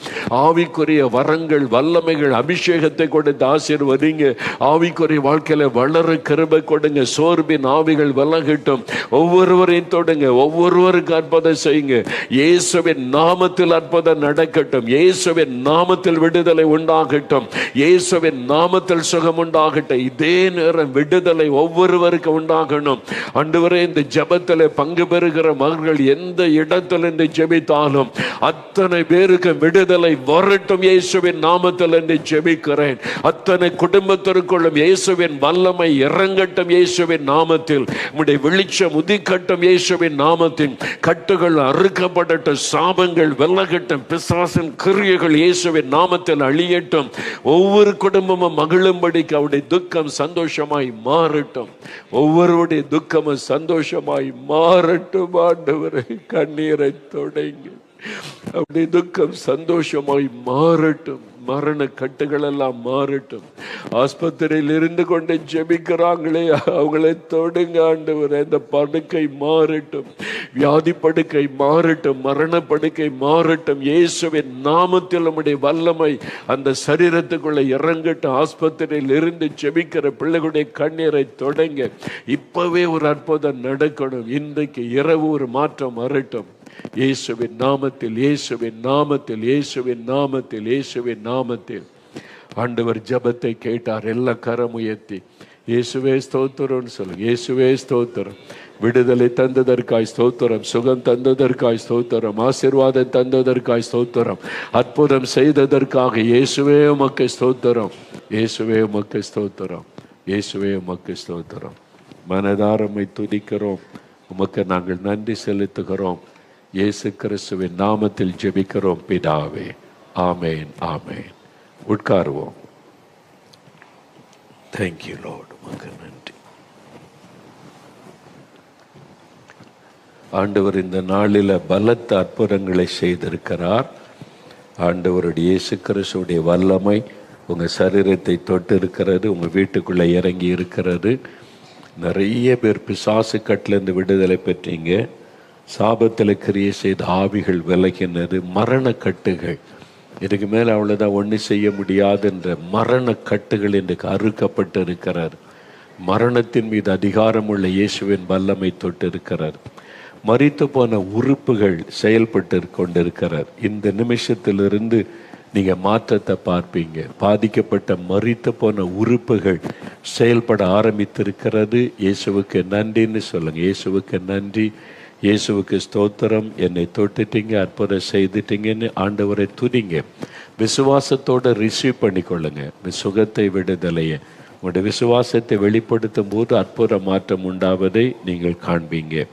ஆவிக்குரிய வரங்கள், வல்லமைகள், அபிஷேகத்தை கொடுத்து ஆசீர்வதிங்க. ஆவிக்குரிய வாழ்க்கையில வளர கிருபை கொடுங்க. சோர்வின் ஆவிகள் விலகட்டும். ஒவ்வொருவரையும் தொடுங்க, ஒவ்வொருவருக்கு அற்புதம் செய்யுங்க இயேசுவின் நாமத்தில். அற்புதம் நடக்கட்டும் இயேசுவின் நாமத்தில். விடுதலை உண்டாகட்டும் இயேசுவின் நாமத்தில். சுகம் உண்டாகட்டும். இதே நேரம் விடுதலை ஒவ்வொருவருக்கு உண்டாகணும். ஆண்டவரே, இந்த ஜெபத்தில் பங்கு பெறுகிற மகன்கள் எந்த இடத்தில் இருந்து ஜெபித்தாலும் அத்தனை பேருக்கு விடுதலை வரட்டும் இயேசுவின் நாமத்தில் என்று ஜெபிக்கிறேன். அத்தனை குடும்பத்திற்குள்ளும் இயேசுவின் வல்லமை இறங்கட்டும் இயேசுவின் நாமத்தில். உம்முடைய வெளிச்சம் உதிக்கட்டும் இயேசுவின் நாமத்தில். கட்டுகள் அறுக்கப்படட்டும், சாபங்கள் விலகட்டும், பிசாசின் கிரியைகள் இயேசுவின் நாமத்தில் அழியட்டும். ஒவ்வொரு குடும்பமும் மகிழும்படிக்கு அவருடைய துக்கம் சந்தோஷமாய் மாறட்டும். ஒவ்வொருடைய துக்கமும் சந்தோஷமாய் மாறட்டும். ஆண்டவரே, கண்ணீரை தொடங்கி அப்படி துக்கம் சந்தோஷமாய் மாறட்டும். மரண கட்டுகள் எல்லாம் மாறட்டும். ஆஸ்பத்திரியில் இருந்து கொண்டு ஜெபிக்கிறாங்களே, அவங்களை தொடுங்க ஆண்டவரே. இந்த படுக்கை மாறட்டும், வியாதி படுக்கை மாறட்டும், மரண படுக்கை மாறட்டும். இயேசுவின் நாமத்தில் நம்முடைய வல்லமை அந்த சரீரத்துக்குள்ள இறங்கட்டும். ஆஸ்பத்திரியில் இருந்து ஜெபிக்கிற பிள்ளைகளுடைய கண்ணீரை தொடங்க. இப்பவே ஒரு அற்புதம் நடக்கணும். இன்றைக்கு இரவு ஒரு மாற்றம் வரட்டும். இயேசுவின் நாமத்தில், இயேசுவின் நாமத்தில், இயேசுவின் நாமத்தில், இயேசுவின் நாமத்தில். ஆண்டவர் ஜெபத்தை கேட்டார். எல்லா கரம் உயர்த்தி இயேசுவே ஸ்தோத்திரம்னு சொல்லுங்க. இயேசுவே ஸ்தோத்திரம். விடுதலை தந்ததற்காய் ஸ்தோத்திரம், சுகம் தந்ததற்காய் ஸ்தோத்திரம், ஆசீர்வாதம் தந்ததற்காய் ஸ்தோத்திரம், அற்புதம் செய்ததற்காக இயேசுவே உமக்கு ஸ்தோத்திரம், இயேசுவே உமக்கு ஸ்தோத்திரம், இயேசுவே உமக்கு ஸ்தோத்திரம். மனதாரமை துதிக்கிறோம். உமக்கு நாங்கள் நன்றி செலுத்துகிறோம். இயேசு கிறிஸ்துவின் நாமத்தில் ஜெபிக்கிறோம் பிதாவே. ஆமேன், ஆமேன். உட்காருவோம். Thank you Lord. உமக்கு நன்றி ஆண்டவர். இந்த நாளில் பலத்த அற்புதங்களை செய்திருக்கிறார். ஆண்டவருடைய இயேசு கிறிஸ்துடைய வல்லமை உங்கள் சரீரத்தை தொட்டு இருக்கிறது, உங்கள் வீட்டுக்குள்ளே இறங்கி இருக்கிறது. நிறைய பேர் பிசாசு கட்டிலேருந்து விடுதலை பெற்றீங்க. சாபத்தில் கிரியை செய்த ஆவிகள் விலகினது. மரண கட்டுகள், இதுக்கு மேலே அவ்வளோதான், ஒன்றும் செய்ய முடியாது என்ற மரண கட்டுகள் இன்றைக்கு அறுக்கப்பட்டு இருக்கிறார். மரணத்தின் மீது அதிகாரமுள்ள இயேசுவின் வல்லமை தொட்டு இருக்கிறார். மரித்து போன உறுப்புகள் செயல்பட்டு கொண்டிருக்கிறார். இந்த நிமிஷத்திலிருந்து நீங்கள் மாற்றத்தை பார்ப்பீங்க. பாதிக்கப்பட்ட மரித்து போன உறுப்புகள் செயல்பட ஆரம்பித்திருக்கிறது. இயேசுவுக்கு நன்றின்னு சொல்லுங்கள். இயேசுவுக்கு நன்றி, இயேசுவுக்கு ஸ்தோத்திரம். என்னை தொட்டுட்டீங்க, அற்புதம் செய்துட்டீங்கன்னு ஆண்டவரை துதிங்க. விசுவாசத்தோடு ரிசீவ் பண்ணிக்கொள்ளுங்க சுகத்தை, விடுதலையை. உங்களுடைய விசுவாசத்தை வெளிப்படுத்தும் போது அற்புத மாற்றம் உண்டாவதை நீங்கள் காண்பீங்க.